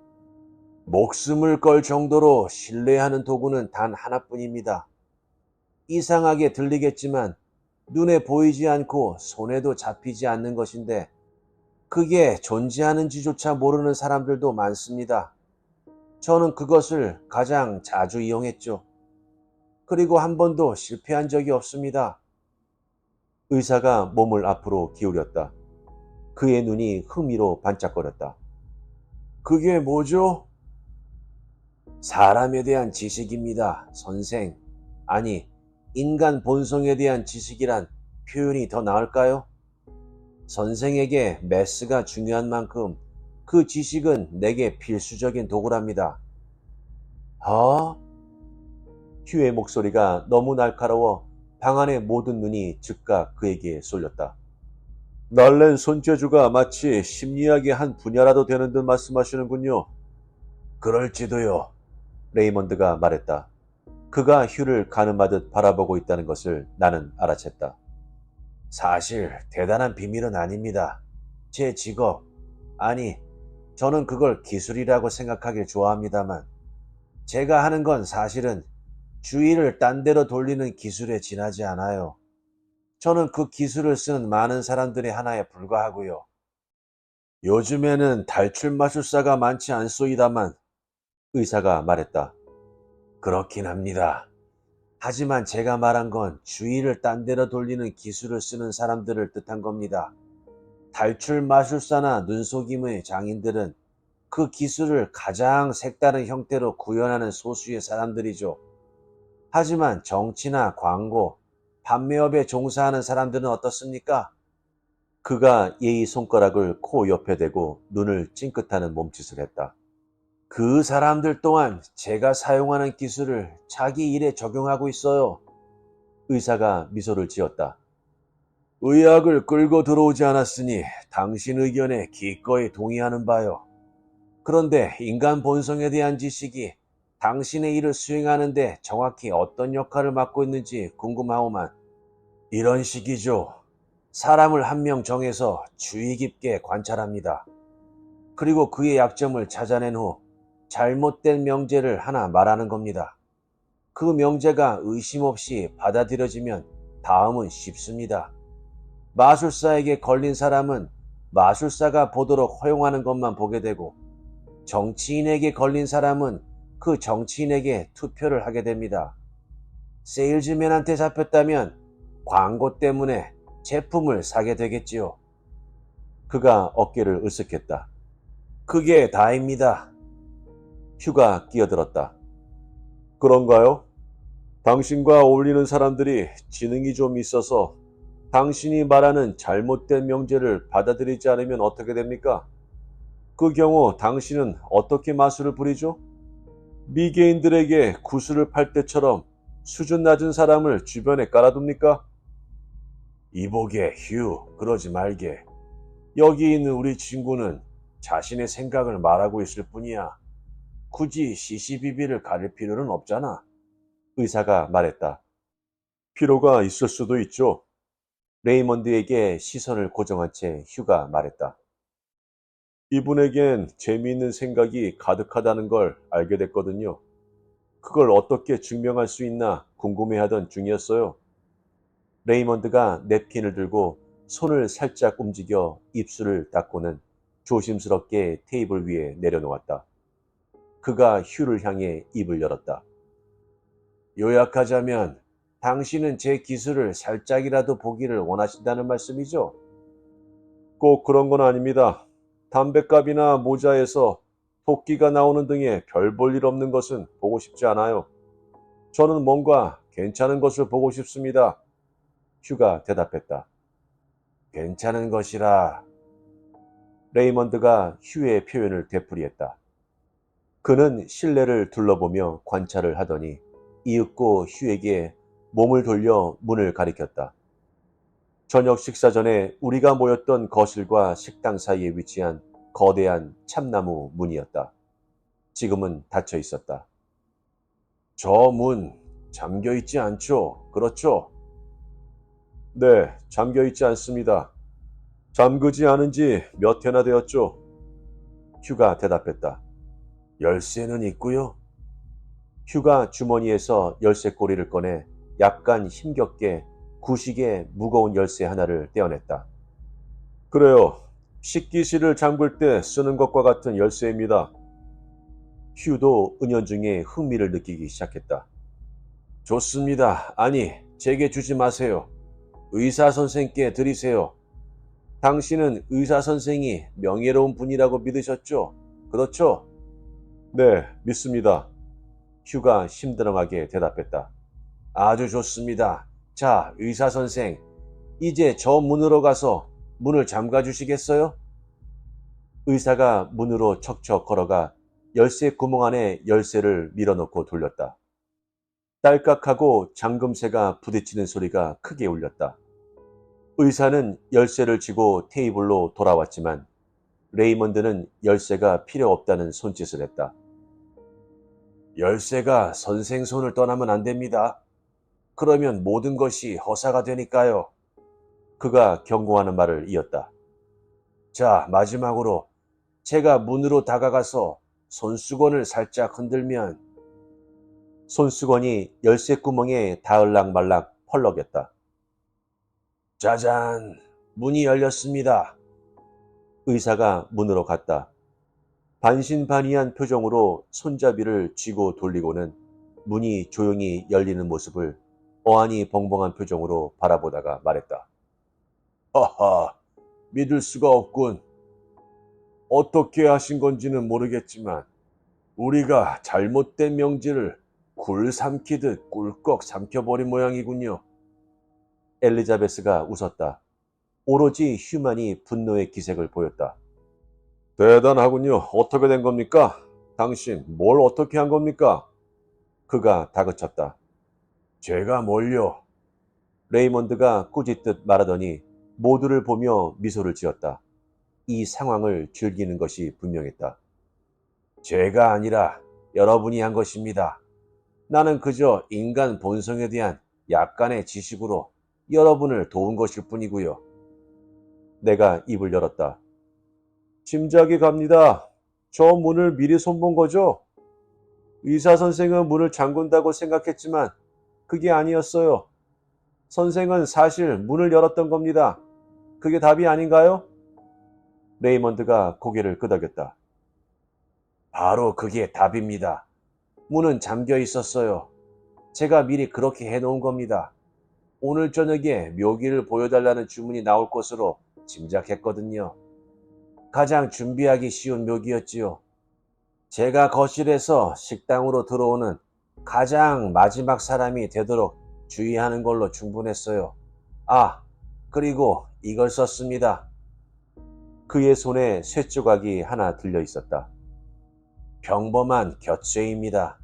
목숨을 걸 정도로 신뢰하는 도구는 단 하나뿐입니다. 이상하게 들리겠지만 눈에 보이지 않고 손에도 잡히지 않는 것인데 그게 존재하는지조차 모르는 사람들도 많습니다. 저는 그것을 가장 자주 이용했죠. 그리고 한 번도 실패한 적이 없습니다. 의사가 몸을 앞으로 기울였다. 그의 눈이 흥미로 반짝거렸다. 그게 뭐죠? 사람에 대한 지식입니다, 선생. 아니, 인간 본성에 대한 지식이란 표현이 더 나을까요? 선생에게 메스가 중요한 만큼 그 지식은 내게 필수적인 도구랍니다. 어? 휴의 목소리가 너무 날카로워 방 안의 모든 눈이 즉각 그에게 쏠렸다. 날랜 손재주가 마치 심리학의 한 분야라도 되는 듯 말씀하시는군요. 그럴지도요. 레이먼드가 말했다. 그가 휴를 가늠하듯 바라보고 있다는 것을 나는 알아챘다. 사실 대단한 비밀은 아닙니다. 제 직업, 아니, 저는 그걸 기술이라고 생각하길 좋아합니다만 제가 하는 건 사실은 주의를 딴 데로 돌리는 기술에 지나지 않아요. 저는 그 기술을 쓰는 많은 사람들의 하나에 불과하고요. 요즘에는 탈출 마술사가 많지 않소이다만 의사가 말했다. 그렇긴 합니다. 하지만 제가 말한 건 주의를 딴 데로 돌리는 기술을 쓰는 사람들을 뜻한 겁니다. 탈출 마술사나 눈속임의 장인들은 그 기술을 가장 색다른 형태로 구현하는 소수의 사람들이죠. 하지만 정치나 광고, 판매업에 종사하는 사람들은 어떻습니까? 그가 예의 손가락을 코 옆에 대고 눈을 찡긋하는 몸짓을 했다. 그 사람들 또한 제가 사용하는 기술을 자기 일에 적용하고 있어요. 의사가 미소를 지었다. 의학을 끌고 들어오지 않았으니 당신 의견에 기꺼이 동의하는 바요. 그런데 인간 본성에 대한 지식이 당신의 일을 수행하는데 정확히 어떤 역할을 맡고 있는지 궁금하오만. 이런 식이죠. 사람을 한 명 정해서 주의 깊게 관찰합니다. 그리고 그의 약점을 찾아낸 후 잘못된 명제를 하나 말하는 겁니다. 그 명제가 의심 없이 받아들여지면 다음은 쉽습니다. 마술사에게 걸린 사람은 마술사가 보도록 허용하는 것만 보게 되고, 정치인에게 걸린 사람은 그 정치인에게 투표를 하게 됩니다. 세일즈맨한테 잡혔다면 광고 때문에 제품을 사게 되겠지요. 그가 어깨를 으쓱했다. 그게 다입니다. 휴가 끼어들었다. 그런가요? 당신과 어울리는 사람들이 지능이 좀 있어서 당신이 말하는 잘못된 명제를 받아들이지 않으면 어떻게 됩니까? 그 경우 당신은 어떻게 마술을 부리죠? 미개인들에게 구슬을 팔 때처럼 수준 낮은 사람을 주변에 깔아둡니까? 이보게, 휴, 그러지 말게. 여기 있는 우리 친구는 자신의 생각을 말하고 있을 뿐이야. 굳이 시시비비를 가릴 필요는 없잖아. 의사가 말했다. 필요가 있을 수도 있죠. 레이먼드에게 시선을 고정한 채 휴가 말했다. 이분에겐 재미있는 생각이 가득하다는 걸 알게 됐거든요. 그걸 어떻게 증명할 수 있나 궁금해하던 중이었어요. 레이먼드가 냅킨을 들고 손을 살짝 움직여 입술을 닦고는 조심스럽게 테이블 위에 내려놓았다. 그가 휴를 향해 입을 열었다. 요약하자면 당신은 제 기술을 살짝이라도 보기를 원하신다는 말씀이죠? 꼭 그런 건 아닙니다. 담뱃갑이나 모자에서 토끼가 나오는 등의 별 볼 일 없는 것은 보고 싶지 않아요. 저는 뭔가 괜찮은 것을 보고 싶습니다. 휴가 대답했다. 괜찮은 것이라. 레이먼드가 휴의 표현을 되풀이했다. 그는 실내를 둘러보며 관찰을 하더니 이윽고 휴에게 몸을 돌려 문을 가리켰다. 저녁 식사 전에 우리가 모였던 거실과 식당 사이에 위치한 거대한 참나무 문이었다. 지금은 닫혀 있었다. 저 문 잠겨 있지 않죠? 그렇죠? 네, 잠겨 있지 않습니다. 잠그지 않은 지 몇 해나 되었죠? 휴가 대답했다. 열쇠는 있고요. 휴가 주머니에서 열쇠고리를 꺼내 약간 힘겹게 구식의 무거운 열쇠 하나를 떼어냈다. 그래요. 식기실을 잠글 때 쓰는 것과 같은 열쇠입니다. 휴도 은연중에 흥미를 느끼기 시작했다. 좋습니다. 아니, 제게 주지 마세요. 의사 선생께 드리세요. 당신은 의사 선생이 명예로운 분이라고 믿으셨죠? 그렇죠? 네, 믿습니다. 휴가 심드렁하게 대답했다. 아주 좋습니다. 자, 의사 선생, 이제 저 문으로 가서 문을 잠가 주시겠어요? 의사가 문으로 척척 걸어가 열쇠 구멍 안에 열쇠를 밀어넣고 돌렸다. 딸깍하고 잠금새가 부딪히는 소리가 크게 울렸다. 의사는 열쇠를 쥐고 테이블로 돌아왔지만 레이먼드는 열쇠가 필요 없다는 손짓을 했다. 열쇠가 선생 손을 떠나면 안 됩니다. 그러면 모든 것이 허사가 되니까요. 그가 경고하는 말을 이었다. 자, 마지막으로 제가 문으로 다가가서 손수건을 살짝 흔들면 손수건이 열쇠 구멍에 닿을락 말락 펄럭였다. 짜잔, 문이 열렸습니다. 의사가 문으로 갔다. 반신반의한 표정으로 손잡이를 쥐고 돌리고는 문이 조용히 열리는 모습을 어안이 벙벙한 표정으로 바라보다가 말했다. 하하, 믿을 수가 없군. 어떻게 하신 건지는 모르겠지만 우리가 잘못된 명제를 굴 삼키듯 꿀꺽 삼켜버린 모양이군요. 엘리자베스가 웃었다. 오로지 휴만이 분노의 기색을 보였다. 대단하군요. 어떻게 된 겁니까? 당신 뭘 어떻게 한 겁니까? 그가 다그쳤다. 제가 뭘요? 레이먼드가 꾸짖듯 말하더니 모두를 보며 미소를 지었다. 이 상황을 즐기는 것이 분명했다. 제가 아니라 여러분이 한 것입니다. 나는 그저 인간 본성에 대한 약간의 지식으로 여러분을 도운 것일 뿐이고요. 내가 입을 열었다. 짐작이 갑니다. 저 문을 미리 손본 거죠? 의사 선생은 문을 잠근다고 생각했지만 그게 아니었어요. 선생은 사실 문을 열었던 겁니다. 그게 답이 아닌가요? 레이먼드가 고개를 끄덕였다. 바로 그게 답입니다. 문은 잠겨 있었어요. 제가 미리 그렇게 해놓은 겁니다. 오늘 저녁에 묘기를 보여달라는 주문이 나올 것으로 짐작했거든요. 가장 준비하기 쉬운 묘기였지요. 제가 거실에서 식당으로 들어오는 가장 마지막 사람이 되도록 주의하는 걸로 충분했어요. 아, 그리고 이걸 썼습니다. 그의 손에 쇳조각이 하나 들려 있었다. 평범한 곁쇠입니다.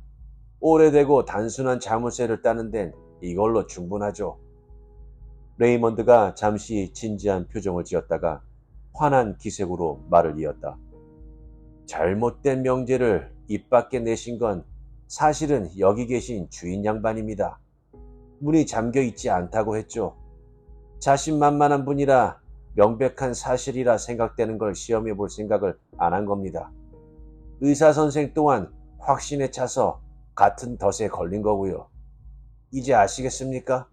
오래되고 단순한 자물쇠를 따는 데는 이걸로 충분하죠. 레이먼드가 잠시 진지한 표정을 지었다가 환한 기색으로 말을 이었다. 잘못된 명제를 입 밖에 내신 건 사실은 여기 계신 주인 양반입니다. 문이 잠겨 있지 않다고 했죠. 자신만만한 분이라 명백한 사실이라 생각되는 걸 시험해 볼 생각을 안 한 겁니다. 의사 선생 또한 확신에 차서 같은 덫에 걸린 거고요. 이제 아시겠습니까?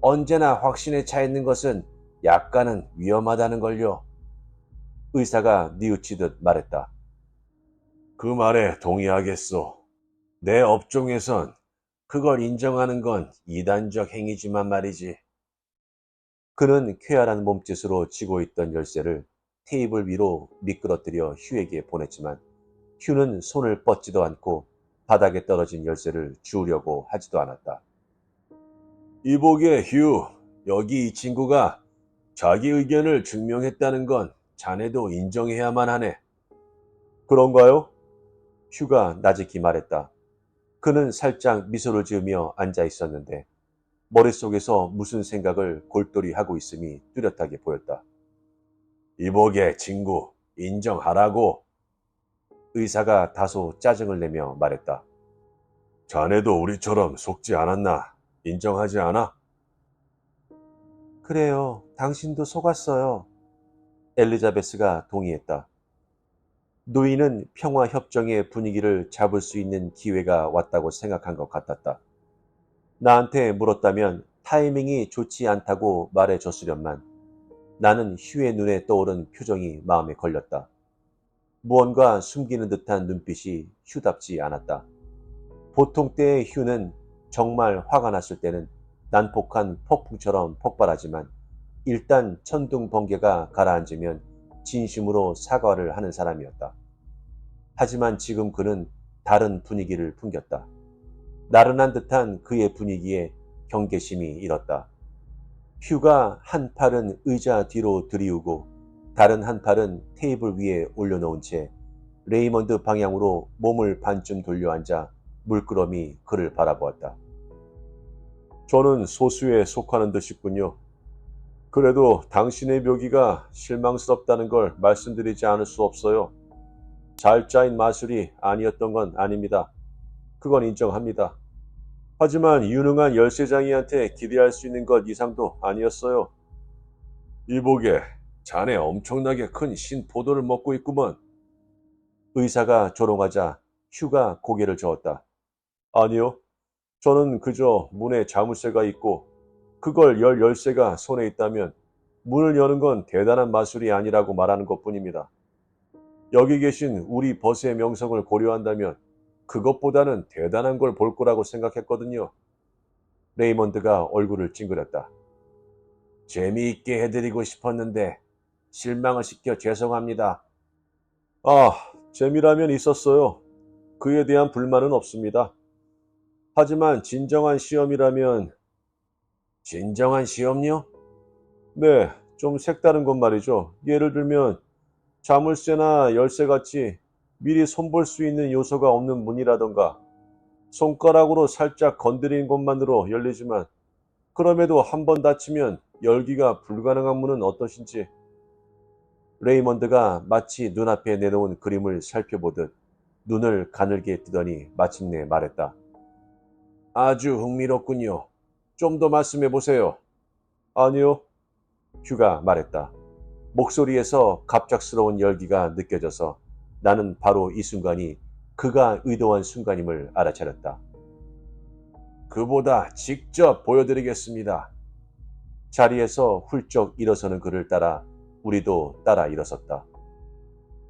언제나 확신에 차 있는 것은 약간은 위험하다는 걸요. 의사가 뉘우치듯 말했다. 그 말에 동의하겠소. 내 업종에선 그걸 인정하는 건 이단적 행위지만 말이지. 그는 쾌활한 몸짓으로 쥐고 있던 열쇠를 테이블 위로 미끄러뜨려 휴에게 보냈지만 휴는 손을 뻗지도 않고 바닥에 떨어진 열쇠를 주우려고 하지도 않았다. 이보게 휴, 여기 이 친구가 자기 의견을 증명했다는 건 자네도 인정해야만 하네. 그런가요? 휴가 나직히 말했다. 그는 살짝 미소를 지으며 앉아 있었는데 머릿속에서 무슨 생각을 골똘히 하고 있음이 뚜렷하게 보였다. 이보게 친구, 인정하라고. 의사가 다소 짜증을 내며 말했다. 자네도 우리처럼 속지 않았나? 인정하지 않아? 그래요. 당신도 속았어요. 엘리자베스가 동의했다. 노인은 평화협정의 분위기를 잡을 수 있는 기회가 왔다고 생각한 것 같았다. 나한테 물었다면 타이밍이 좋지 않다고 말해줬으련만 나는 휴의 눈에 떠오른 표정이 마음에 걸렸다. 무언가 숨기는 듯한 눈빛이 휴답지 않았다. 보통 때의 휴는 정말 화가 났을 때는 난폭한 폭풍처럼 폭발하지만 일단 천둥 번개가 가라앉으면 진심으로 사과를 하는 사람이었다. 하지만 지금 그는 다른 분위기를 풍겼다. 나른한 듯한 그의 분위기에 경계심이 일었다. 휴가 한 팔은 의자 뒤로 들이우고 다른 한 팔은 테이블 위에 올려놓은 채 레이먼드 방향으로 몸을 반쯤 돌려 앉아 물끄러미 그를 바라보았다. 저는 소수에 속하는 듯이군요. 그래도 당신의 묘기가 실망스럽다는 걸 말씀드리지 않을 수 없어요. 잘 짜인 마술이 아니었던 건 아닙니다. 그건 인정합니다. 하지만 유능한 열쇠장이한테 기대할 수 있는 것 이상도 아니었어요. 이보게, 자네 엄청나게 큰 신포도를 먹고 있구먼. 의사가 조롱하자 휴가 고개를 저었다. 아니요. 저는 그저 문에 자물쇠가 있고 그걸 열 열쇠가 손에 있다면 문을 여는 건 대단한 마술이 아니라고 말하는 것뿐입니다. 여기 계신 우리 버스의 명성을 고려한다면 그것보다는 대단한 걸 볼 거라고 생각했거든요. 레이먼드가 얼굴을 찡그렸다. 재미있게 해드리고 싶었는데 실망을 시켜 죄송합니다. 아, 재미라면 있었어요. 그에 대한 불만은 없습니다. 하지만 진정한 시험이라면 진정한 시험요? 네, 좀 색다른 건 말이죠. 예를 들면 자물쇠나 열쇠같이 미리 손볼 수 있는 요소가 없는 문이라던가 손가락으로 살짝 건드린 것만으로 열리지만 그럼에도 한 번 닫히면 열기가 불가능한 문은 어떠신지. 레이먼드가 마치 눈앞에 내놓은 그림을 살펴보듯 눈을 가늘게 뜨더니 마침내 말했다. 아주 흥미롭군요. 좀 더 말씀해 보세요. 아니요, 휴가 말했다. 목소리에서 갑작스러운 열기가 느껴져서 나는 바로 이 순간이 그가 의도한 순간임을 알아차렸다. 그보다 직접 보여드리겠습니다. 자리에서 훌쩍 일어서는 그를 따라 우리도 따라 일어섰다.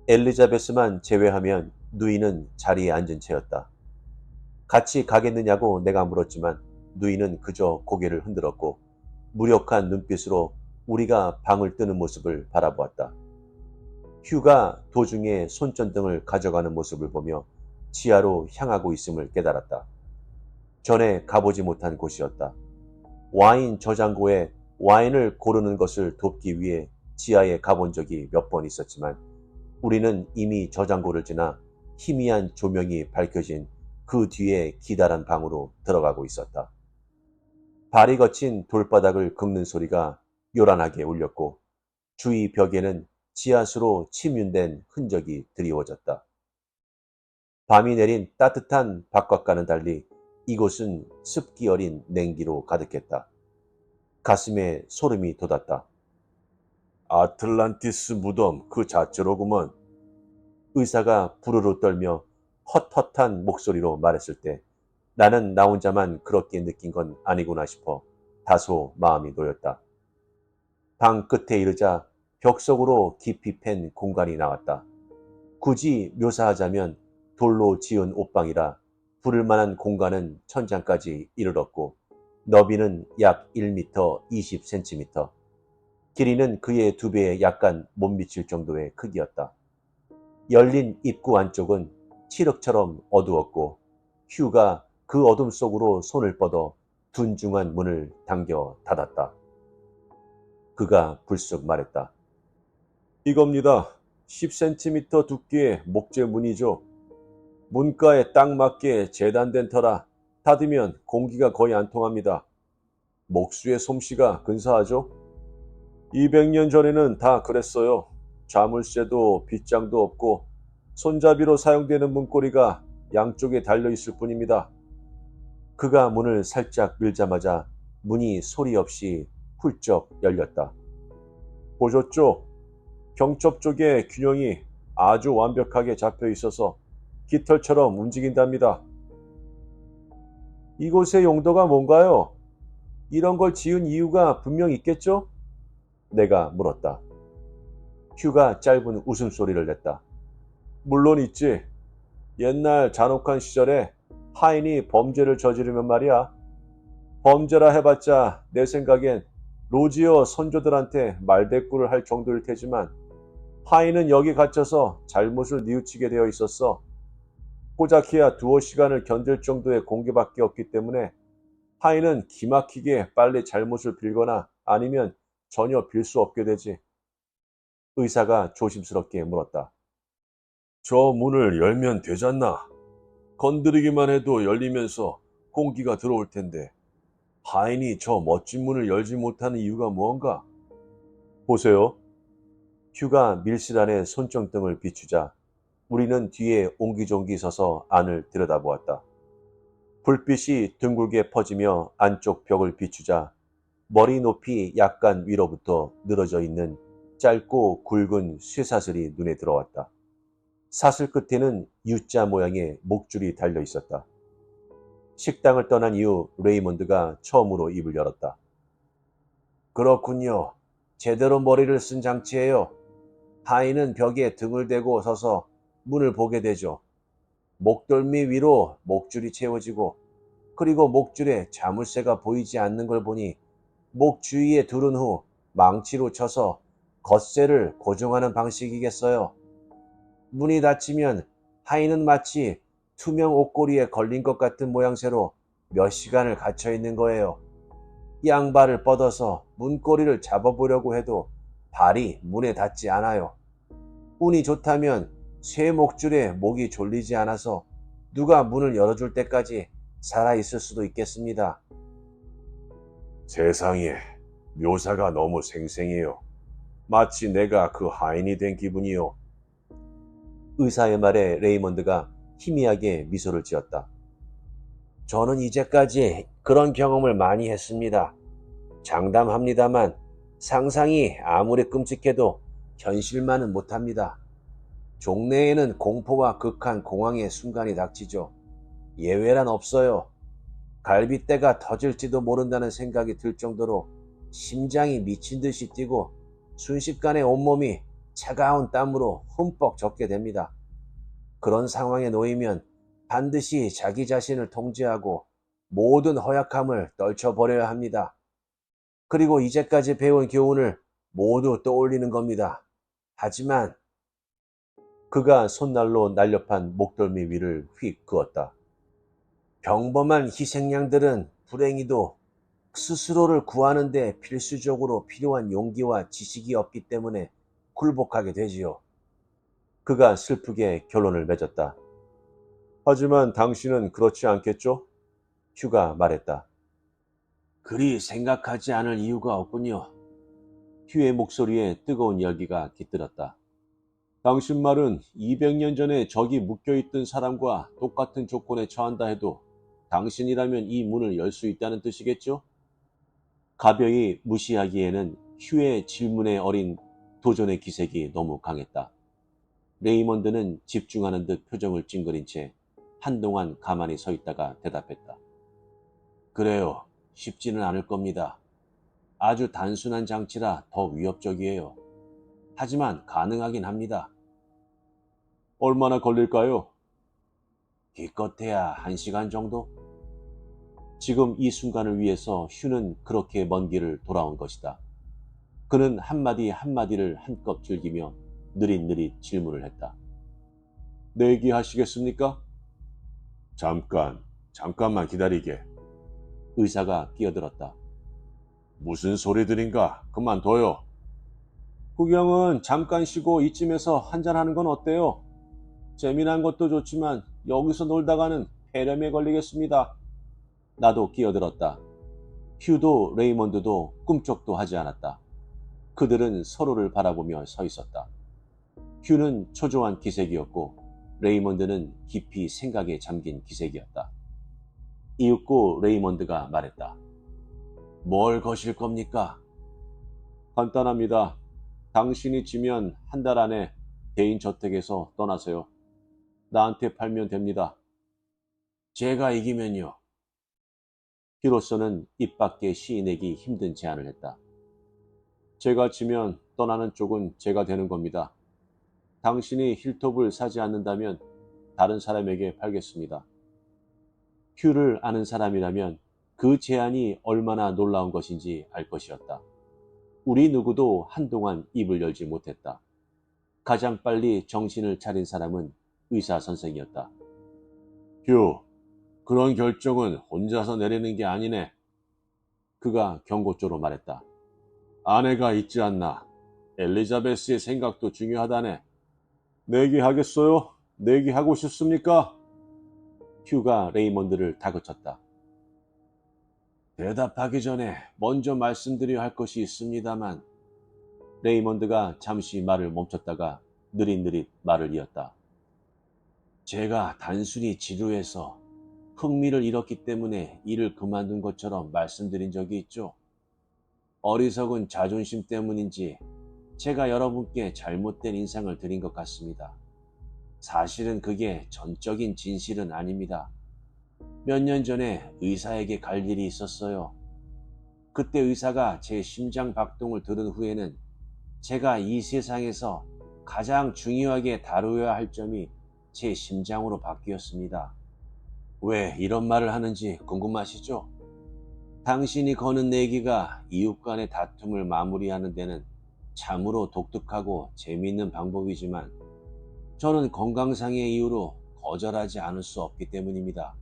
엘리자베스만 제외하면 누이는 자리에 앉은 채였다. 같이 가겠느냐고 내가 물었지만 누이는 그저 고개를 흔들었고 무력한 눈빛으로 우리가 방을 뜨는 모습을 바라보았다. 휴가 도중에 손전등을 가져가는 모습을 보며 지하로 향하고 있음을 깨달았다. 전에 가보지 못한 곳이었다. 와인 저장고에 와인을 고르는 것을 돕기 위해 지하에 가본 적이 몇 번 있었지만 우리는 이미 저장고를 지나 희미한 조명이 밝혀진 그 뒤에 기다란 방으로 들어가고 있었다. 발이 거친 돌바닥을 긁는 소리가 요란하게 울렸고 주위 벽에는 지하수로 침윤된 흔적이 드리워졌다. 밤이 내린 따뜻한 바깥과는 달리 이곳은 습기 어린 냉기로 가득했다. 가슴에 소름이 돋았다. 아틀란티스 무덤 그 자체로구먼. 의사가 부르르 떨며 헛헛한 목소리로 말했을 때 나는 나 혼자만 그렇게 느낀 건 아니구나 싶어 다소 마음이 놓였다. 방 끝에 이르자 벽 속으로 깊이 팬 공간이 나왔다. 굳이 묘사하자면 돌로 지은 옷방이라 부를 만한 공간은 천장까지 이르렀고 너비는 약 1m 20cm, 길이는 그의 2배에 약간 못 미칠 정도의 크기였다. 열린 입구 안쪽은 칠흑처럼 어두웠고 휴가 그 어둠 속으로 손을 뻗어 둔중한 문을 당겨 닫았다. 그가 불쑥 말했다. 이겁니다. 10cm 두께의 목재 문이죠. 문가에 딱 맞게 재단된 터라 닫으면 공기가 거의 안 통합니다. 목수의 솜씨가 근사하죠? 200년 전에는 다 그랬어요. 자물쇠도 빗장도 없고 손잡이로 사용되는 문고리가 양쪽에 달려있을 뿐입니다. 그가 문을 살짝 밀자마자 문이 소리 없이 훌쩍 열렸다. 보셨죠? 경첩 쪽에 균형이 아주 완벽하게 잡혀 있어서 깃털처럼 움직인답니다. 이곳의 용도가 뭔가요? 이런 걸 지은 이유가 분명 있겠죠? 내가 물었다. 휴가 짧은 웃음소리를 냈다. 물론 있지. 옛날 잔혹한 시절에 하인이 범죄를 저지르면 말이야. 범죄라 해봤자 내 생각엔 로지어 선조들한테 말대꾸를 할 정도일 테지만 하인은 여기 갇혀서 잘못을 뉘우치게 되어 있었어. 고작해야 2-5시간을 견딜 정도의 공기밖에 없기 때문에 하인은 기막히게 빨리 잘못을 빌거나 아니면 전혀 빌 수 없게 되지. 의사가 조심스럽게 물었다. 저 문을 열면 되잖나. 건드리기만 해도 열리면서 공기가 들어올 텐데 하인이 저 멋진 문을 열지 못하는 이유가 무언가? 보세요. 휴가 밀실 안에 손정등을 비추자 우리는 뒤에 옹기종기 서서 안을 들여다보았다. 불빛이 둥글게 퍼지며 안쪽 벽을 비추자 머리 높이 약간 위로부터 늘어져 있는 짧고 굵은 쇠사슬이 눈에 들어왔다. 사슬 끝에는 U자 모양의 목줄이 달려 있었다. 식당을 떠난 이후 레이먼드가 처음으로 입을 열었다. 그렇군요. 제대로 머리를 쓴 장치예요. 하인은 벽에 등을 대고 서서 문을 보게 되죠. 목덜미 위로 목줄이 채워지고 그리고 목줄에 자물쇠가 보이지 않는 걸 보니 목 주위에 두른 후 망치로 쳐서 겉쇠를 고정하는 방식이겠어요. 문이 닫히면 하인은 마치 투명 옷고리에 걸린 것 같은 모양새로 몇 시간을 갇혀 있는 거예요. 양발을 뻗어서 문고리를 잡아보려고 해도 발이 문에 닿지 않아요. 운이 좋다면 쇠 목줄에 목이 졸리지 않아서 누가 문을 열어줄 때까지 살아있을 수도 있겠습니다. 세상에, 묘사가 너무 생생해요. 마치 내가 그 하인이 된 기분이요. 의사의 말에 레이먼드가 희미하게 미소를 지었다. 저는 이제까지 그런 경험을 많이 했습니다. 장담합니다만 상상이 아무리 끔찍해도 현실만은 못합니다. 종래에는 공포와 극한 공황의 순간이 닥치죠. 예외란 없어요. 갈빗대가 터질지도 모른다는 생각이 들 정도로 심장이 미친 듯이 뛰고 순식간에 온몸이 차가운 땀으로 흠뻑 젖게 됩니다. 그런 상황에 놓이면 반드시 자기 자신을 통제하고 모든 허약함을 떨쳐버려야 합니다. 그리고 이제까지 배운 교훈을 모두 떠올리는 겁니다. 하지만 그가 손날로 날렵한 목덜미 위를 휙 그었다. 평범한 희생양들은 불행히도 스스로를 구하는 데 필수적으로 필요한 용기와 지식이 없기 때문에 굴복하게 되지요. 그가 슬프게 결론을 맺었다. 하지만 당신은 그렇지 않겠죠? 휴가 말했다. 그리 생각하지 않을 이유가 없군요. 휴의 목소리에 뜨거운 열기가 깃들었다. 당신 말은 200년 전에 저기 묶여있던 사람과 똑같은 조건에 처한다 해도 당신이라면 이 문을 열 수 있다는 뜻이겠죠? 가벼이 무시하기에는 휴의 질문에 어린 도전의 기색이 너무 강했다. 레이먼드는 집중하는 듯 표정을 찡그린 채 한동안 가만히 서 있다가 대답했다. 그래요. 쉽지는 않을 겁니다. 아주 단순한 장치라 더 위협적이에요. 하지만 가능하긴 합니다. 얼마나 걸릴까요? 기껏해야 1시간 정도? 지금 이 순간을 위해서 휴는 그렇게 먼 길을 돌아온 것이다. 그는 한마디 한마디를 한껏 즐기며 느릿느릿 질문을 했다. 내기하시겠습니까? 잠깐만 기다리게. 의사가 끼어들었다. 무슨 소리들인가? 그만둬요. 구경은 잠깐 쉬고 이쯤에서 한잔하는 건 어때요? 재미난 것도 좋지만 여기서 놀다가는 폐렴에 걸리겠습니다. 나도 끼어들었다. 휴도 레이먼드도 꿈쩍도 하지 않았다. 그들은 서로를 바라보며 서 있었다. 휴는 초조한 기색이었고 레이먼드는 깊이 생각에 잠긴 기색이었다. 이윽고 레이먼드가 말했다. 뭘 거실 겁니까? 간단합니다. 당신이 지면 한 달 안에 개인 저택에서 떠나세요. 나한테 팔면 됩니다. 제가 이기면요. 휴로서는 입 밖에 시내기 힘든 제안을 했다. 제가 지면 떠나는 쪽은 제가 되는 겁니다. 당신이 힐톱을 사지 않는다면 다른 사람에게 팔겠습니다. 휴를 아는 사람이라면 그 제안이 얼마나 놀라운 것인지 알 것이었다. 우리 누구도 한동안 입을 열지 못했다. 가장 빨리 정신을 차린 사람은 의사 선생이었다. 휴, 그런 결정은 혼자서 내리는 게 아니네. 그가 경고조로 말했다. 아내가 있지 않나. 엘리자베스의 생각도 중요하다네. 내기하겠어요? 내기하고 싶습니까? 휴가 레이먼드를 다그쳤다. 대답하기 전에 먼저 말씀드려야 할 것이 있습니다만 레이먼드가 잠시 말을 멈췄다가 느릿느릿 말을 이었다. 제가 단순히 지루해서 흥미를 잃었기 때문에 일을 그만둔 것처럼 말씀드린 적이 있죠. 어리석은 자존심 때문인지 제가 여러분께 잘못된 인상을 드린 것 같습니다. 사실은 그게 전적인 진실은 아닙니다. 몇 년 전에 의사에게 갈 일이 있었어요. 그때 의사가 제 심장 박동을 들은 후에는 제가 이 세상에서 가장 중요하게 다루어야 할 점이 제 심장으로 바뀌었습니다. 왜 이런 말을 하는지 궁금하시죠? 당신이 거는 내기가 이웃 간의 다툼을 마무리하는 데는 참으로 독특하고 재미있는 방법이지만 저는 건강상의 이유로 거절하지 않을 수 없기 때문입니다.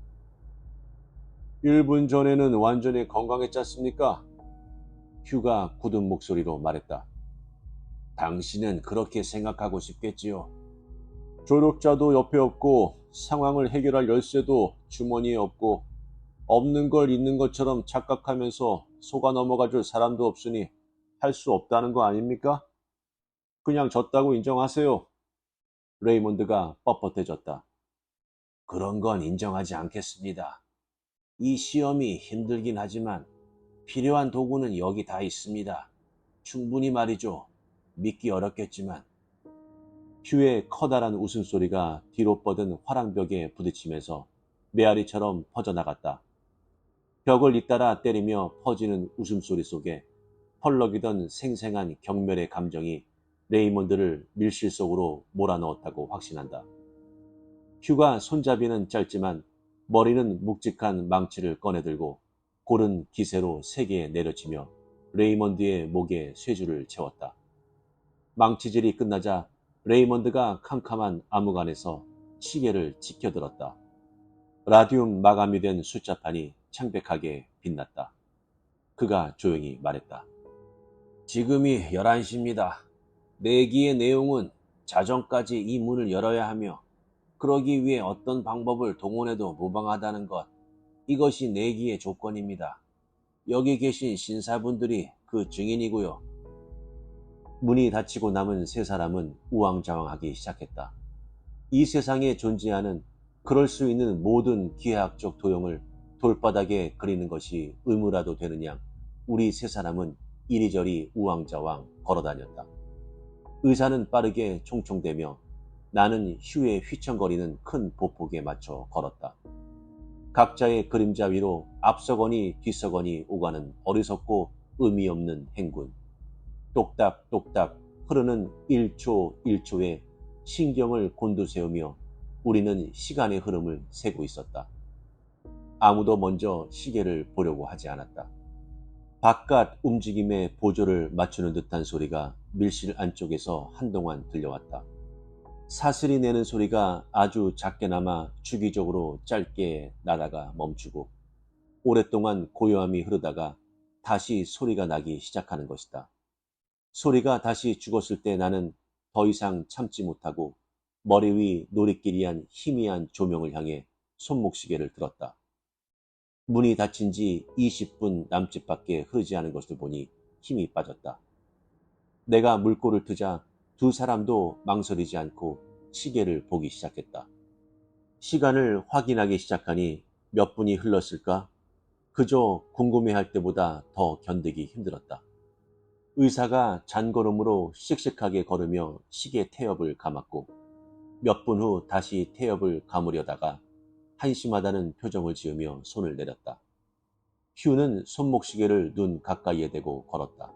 1분 전에는 완전히 건강했지 않습니까? 휴가 굳은 목소리로 말했다. 당신은 그렇게 생각하고 싶겠지요. 조력자도 옆에 없고 상황을 해결할 열쇠도 주머니에 없고 없는 걸 있는 것처럼 착각하면서 속아 넘어가 줄 사람도 없으니 할 수 없다는 거 아닙니까? 그냥 졌다고 인정하세요. 레이몬드가 뻣뻣해졌다. 그런 건 인정하지 않겠습니다. 이 시험이 힘들긴 하지만 필요한 도구는 여기 다 있습니다. 충분히 말이죠. 믿기 어렵겠지만. 휴의 커다란 웃음소리가 뒤로 뻗은 화랑벽에 부딪히면서 메아리처럼 퍼져나갔다. 벽을 잇따라 때리며 퍼지는 웃음소리 속에 펄럭이던 생생한 경멸의 감정이 레이몬드를 밀실 속으로 몰아넣었다고 확신한다. 휴가 손잡이는 짧지만 머리는 묵직한 망치를 꺼내들고 고른 기세로 세게에 내려치며 레이먼드의 목에 쇠줄을 채웠다. 망치질이 끝나자 레이먼드가 캄캄한 암흑 안에서 시계를 지켜들었다. 라디움 마감이 된 숫자판이 창백하게 빛났다. 그가 조용히 말했다. 지금이 11시입니다. 내기의 내용은 자정까지 이 문을 열어야 하며 그러기 위해 어떤 방법을 동원해도 무방하다는 것. 이것이 내기의 조건입니다. 여기 계신 신사분들이 그 증인이고요. 문이 닫히고 남은 세 사람은 우왕좌왕하기 시작했다. 이 세상에 존재하는 그럴 수 있는 모든 기하학적 도형을 돌바닥에 그리는 것이 의무라도 되는 양 우리 세 사람은 이리저리 우왕좌왕 걸어다녔다. 의사는 빠르게 총총대며 나는 휴의 휘청거리는 큰 보폭에 맞춰 걸었다. 각자의 그림자 위로 앞서거니 뒤서거니 오가는 어리석고 의미 없는 행군. 똑딱똑딱 흐르는 1초 1초에 신경을 곤두세우며 우리는 시간의 흐름을 세고 있었다. 아무도 먼저 시계를 보려고 하지 않았다. 바깥 움직임에 보조를 맞추는 듯한 소리가 밀실 안쪽에서 한동안 들려왔다. 사슬이 내는 소리가 아주 작게나마 주기적으로 짧게 나다가 멈추고 오랫동안 고요함이 흐르다가 다시 소리가 나기 시작하는 것이다. 소리가 다시 죽었을 때 나는 더 이상 참지 못하고 머리 위 노리끼리한 희미한 조명을 향해 손목시계를 들었다. 문이 닫힌 지 20분 남짓밖에 흐르지 않은 것을 보니 힘이 빠졌다. 내가 물꼬를 트자 두 사람도 망설이지 않고 시계를 보기 시작했다. 시간을 확인하기 시작하니 몇 분이 흘렀을까? 그저 궁금해할 때보다 더 견디기 힘들었다. 의사가 잔걸음으로 씩씩하게 걸으며 시계 태엽을 감았고 몇 분 후 다시 태엽을 감으려다가 한심하다는 표정을 지으며 손을 내렸다. 휴는 손목시계를 눈 가까이에 대고 걸었다.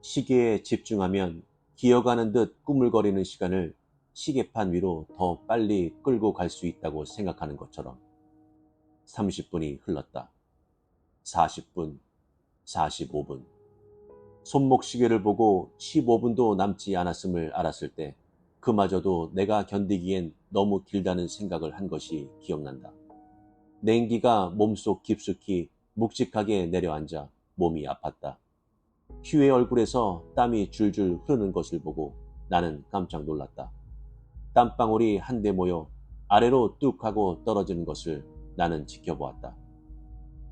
시계에 집중하면 기어가는 듯 꾸물거리는 시간을 시계판 위로 더 빨리 끌고 갈 수 있다고 생각하는 것처럼 30분이 흘렀다. 40분, 45분. 손목시계를 보고 15분도 남지 않았음을 알았을 때 그마저도 내가 견디기엔 너무 길다는 생각을 한 것이 기억난다. 냉기가 몸속 깊숙이 묵직하게 내려앉아 몸이 아팠다. 휴의 얼굴에서 땀이 줄줄 흐르는 것을 보고 나는 깜짝 놀랐다. 땀방울이 한데 모여 아래로 뚝 하고 떨어지는 것을 나는 지켜보았다.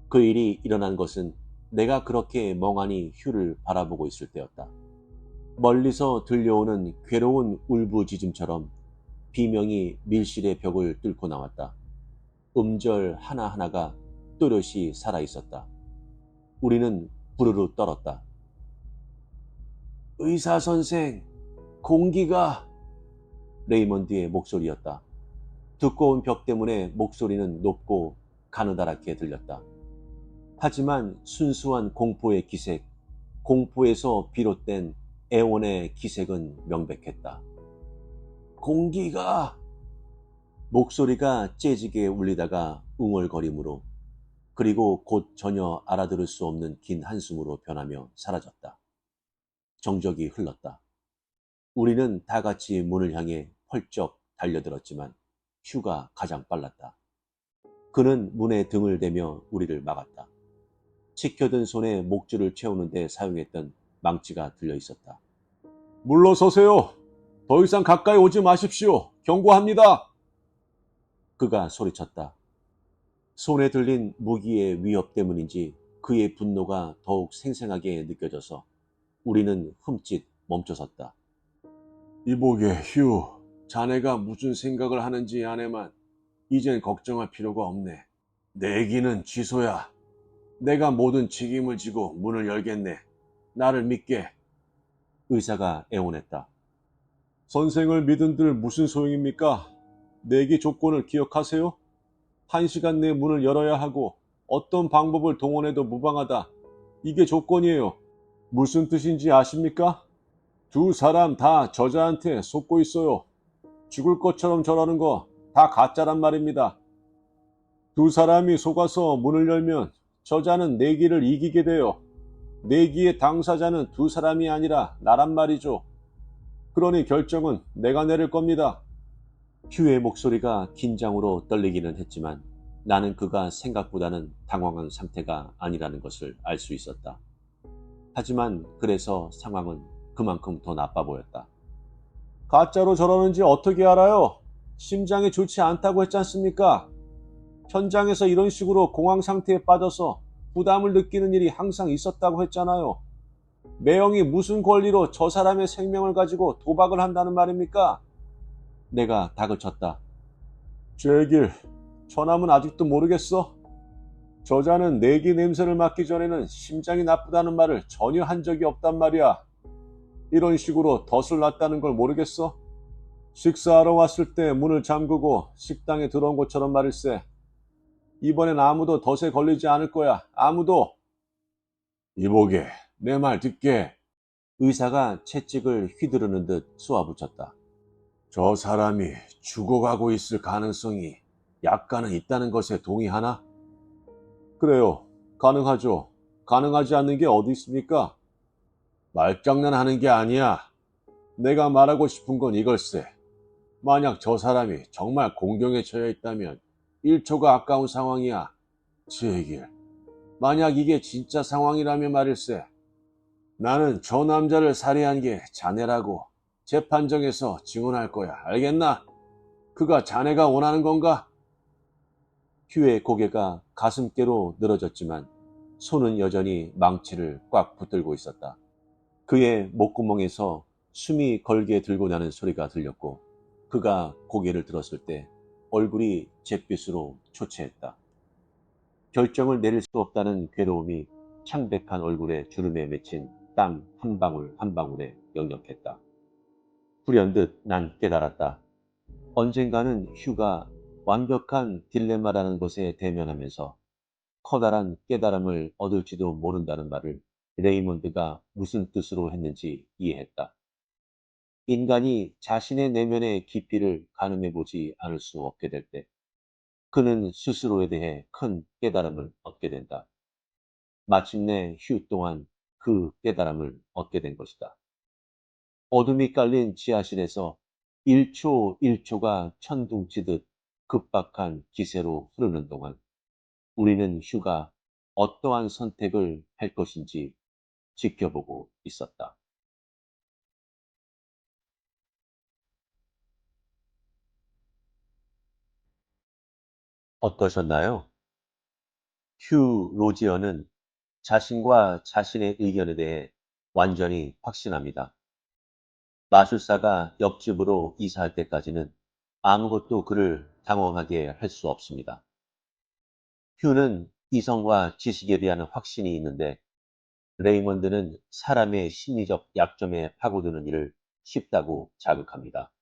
그 일이 일어난 것은 내가 그렇게 멍하니 휴를 바라보고 있을 때였다. 멀리서 들려오는 괴로운 울부짖음처럼 비명이 밀실의 벽을 뚫고 나왔다. 음절 하나하나가 또렷이 살아있었다. 우리는 부르르 떨었다. 의사 선생, 공기가... 레이먼드의 목소리였다. 두꺼운 벽 때문에 목소리는 높고 가느다랗게 들렸다. 하지만 순수한 공포의 기색, 공포에서 비롯된 애원의 기색은 명백했다. 공기가... 목소리가 째지게 울리다가 웅얼거림으로 그리고 곧 전혀 알아들을 수 없는 긴 한숨으로 변하며 사라졌다. 정적이 흘렀다. 우리는 다 같이 문을 향해 펄쩍 달려들었지만 휴가 가장 빨랐다. 그는 문에 등을 대며 우리를 막았다. 치켜든 손에 목줄을 채우는 데 사용했던 망치가 들려 있었다. 물러서세요. 더 이상 가까이 오지 마십시오. 경고합니다. 그가 소리쳤다. 손에 들린 무기의 위협 때문인지 그의 분노가 더욱 생생하게 느껴져서 우리는 흠칫 멈춰섰다. 이보게, 휴. 자네가 무슨 생각을 하는지 아네만 이젠 걱정할 필요가 없네. 내기는 취소야. 내가 모든 책임을 지고 문을 열겠네. 나를 믿게. 의사가 애원했다. 선생을 믿은들 무슨 소용입니까? 내기 조건을 기억하세요? 1시간 내 문을 열어야 하고 어떤 방법을 동원해도 무방하다. 이게 조건이에요. 무슨 뜻인지 아십니까? 두 사람 다 저자한테 속고 있어요. 죽을 것처럼 저러는 거 다 가짜란 말입니다. 두 사람이 속아서 문을 열면 저자는 내기를 이기게 돼요. 내기의 당사자는 두 사람이 아니라 나란 말이죠. 그러니 결정은 내가 내릴 겁니다. 휴의 목소리가 긴장으로 떨리기는 했지만 나는 그가 생각보다는 당황한 상태가 아니라는 것을 알 수 있었다. 하지만 그래서 상황은 그만큼 더 나빠 보였다. 가짜로 저러는지 어떻게 알아요? 심장이 좋지 않다고 했지 않습니까? 현장에서 이런 식으로 공황 상태에 빠져서 부담을 느끼는 일이 항상 있었다고 했잖아요. 매형이 무슨 권리로 저 사람의 생명을 가지고 도박을 한다는 말입니까? 내가 닭을 쳤다. 제길, 저남은 아직도 모르겠어? 저자는 내기 냄새를 맡기 전에는 심장이 나쁘다는 말을 전혀 한 적이 없단 말이야. 이런 식으로 덫을 놨다는 걸 모르겠어? 식사하러 왔을 때 문을 잠그고 식당에 들어온 것처럼 말일세. 이번엔 아무도 덫에 걸리지 않을 거야. 아무도. 이보게, 내 말 듣게. 의사가 채찍을 휘두르는 듯 쏘아붙였다. 저 사람이 죽어가고 있을 가능성이 약간은 있다는 것에 동의하나? 그래요. 가능하죠. 가능하지 않는 게 어디 있습니까? 말장난하는 게 아니야. 내가 말하고 싶은 건 이걸세. 만약 저 사람이 정말 공경에 처해 있다면 1초가 아까운 상황이야. 제길. 만약 이게 진짜 상황이라면 말일세. 나는 저 남자를 살해한 게 자네라고 재판정에서 증언할 거야. 알겠나? 그가 자네가 원하는 건가? 휴의 고개가 가슴께로 늘어졌지만 손은 여전히 망치를 꽉 붙들고 있었다. 그의 목구멍에서 숨이 걸게 들고 나는 소리가 들렸고 그가 고개를 들었을 때 얼굴이 잿빛으로 초췌했다. 결정을 내릴 수 없다는 괴로움이 창백한 얼굴에 주름에 맺힌 땀 한 방울 한 방울에 역력했다. 불현듯 난 깨달았다. 언젠가는 휴가 완벽한 딜레마라는 것에 대면하면서 커다란 깨달음을 얻을지도 모른다는 말을 레이몬드가 무슨 뜻으로 했는지 이해했다. 인간이 자신의 내면의 깊이를 가늠해 보지 않을 수 없게 될 때, 그는 스스로에 대해 큰 깨달음을 얻게 된다. 마침내 휴 또한 그 깨달음을 얻게 된 것이다. 어둠이 깔린 지하실에서 1초 1초가 천둥치듯 급박한 기세로 흐르는 동안 우리는 휴가 어떠한 선택을 할 것인지 지켜보고 있었다. 어떠셨나요? 휴 로지어는 자신과 자신의 의견에 대해 완전히 확신합니다. 마술사가 옆집으로 이사할 때까지는 아무것도 그를 당황하게 할 수 없습니다. 휴는 이성과 지식에 대한 확신이 있는데 레이먼드는 사람의 심리적 약점에 파고드는 일을 쉽다고 자극합니다.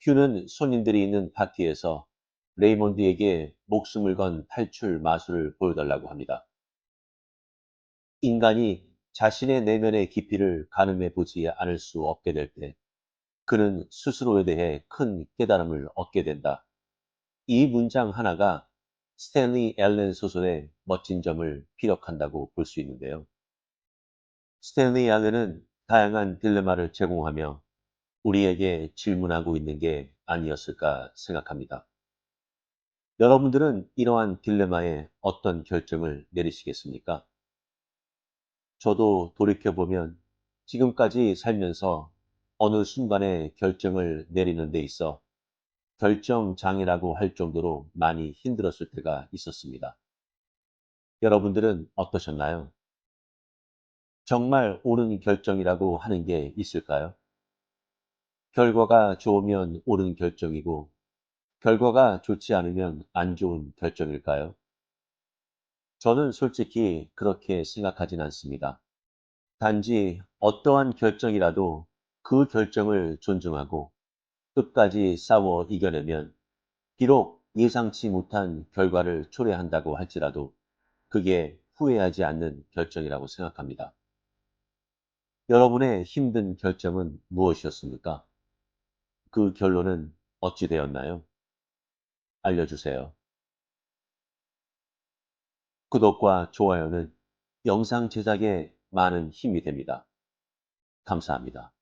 휴는 손님들이 있는 파티에서 레이먼드에게 목숨을 건 탈출 마술을 보여달라고 합니다. 인간이 자신의 내면의 깊이를 가늠해 보지 않을 수 없게 될 때 그는 스스로에 대해 큰 깨달음을 얻게 된다. 이 문장 하나가 스탠리 앨런 소설의 멋진 점을 피력한다고 볼 수 있는데요. 스탠리 앨런은 다양한 딜레마를 제공하며 우리에게 질문하고 있는 게 아니었을까 생각합니다. 여러분들은 이러한 딜레마에 어떤 결정을 내리시겠습니까? 저도 돌이켜보면 지금까지 살면서 어느 순간에 결정을 내리는 데 있어 결정장애라고 할 정도로 많이 힘들었을 때가 있었습니다. 여러분들은 어떠셨나요? 정말 옳은 결정이라고 하는 게 있을까요? 결과가 좋으면 옳은 결정이고, 결과가 좋지 않으면 안 좋은 결정일까요? 저는 솔직히 그렇게 생각하진 않습니다. 단지 어떠한 결정이라도 그 결정을 존중하고 끝까지 싸워 이겨내면 비록 예상치 못한 결과를 초래한다고 할지라도 그게 후회하지 않는 결정이라고 생각합니다. 여러분의 힘든 결정은 무엇이었습니까? 그 결론은 어찌 되었나요? 알려주세요. 구독과 좋아요는 영상 제작에 많은 힘이 됩니다. 감사합니다.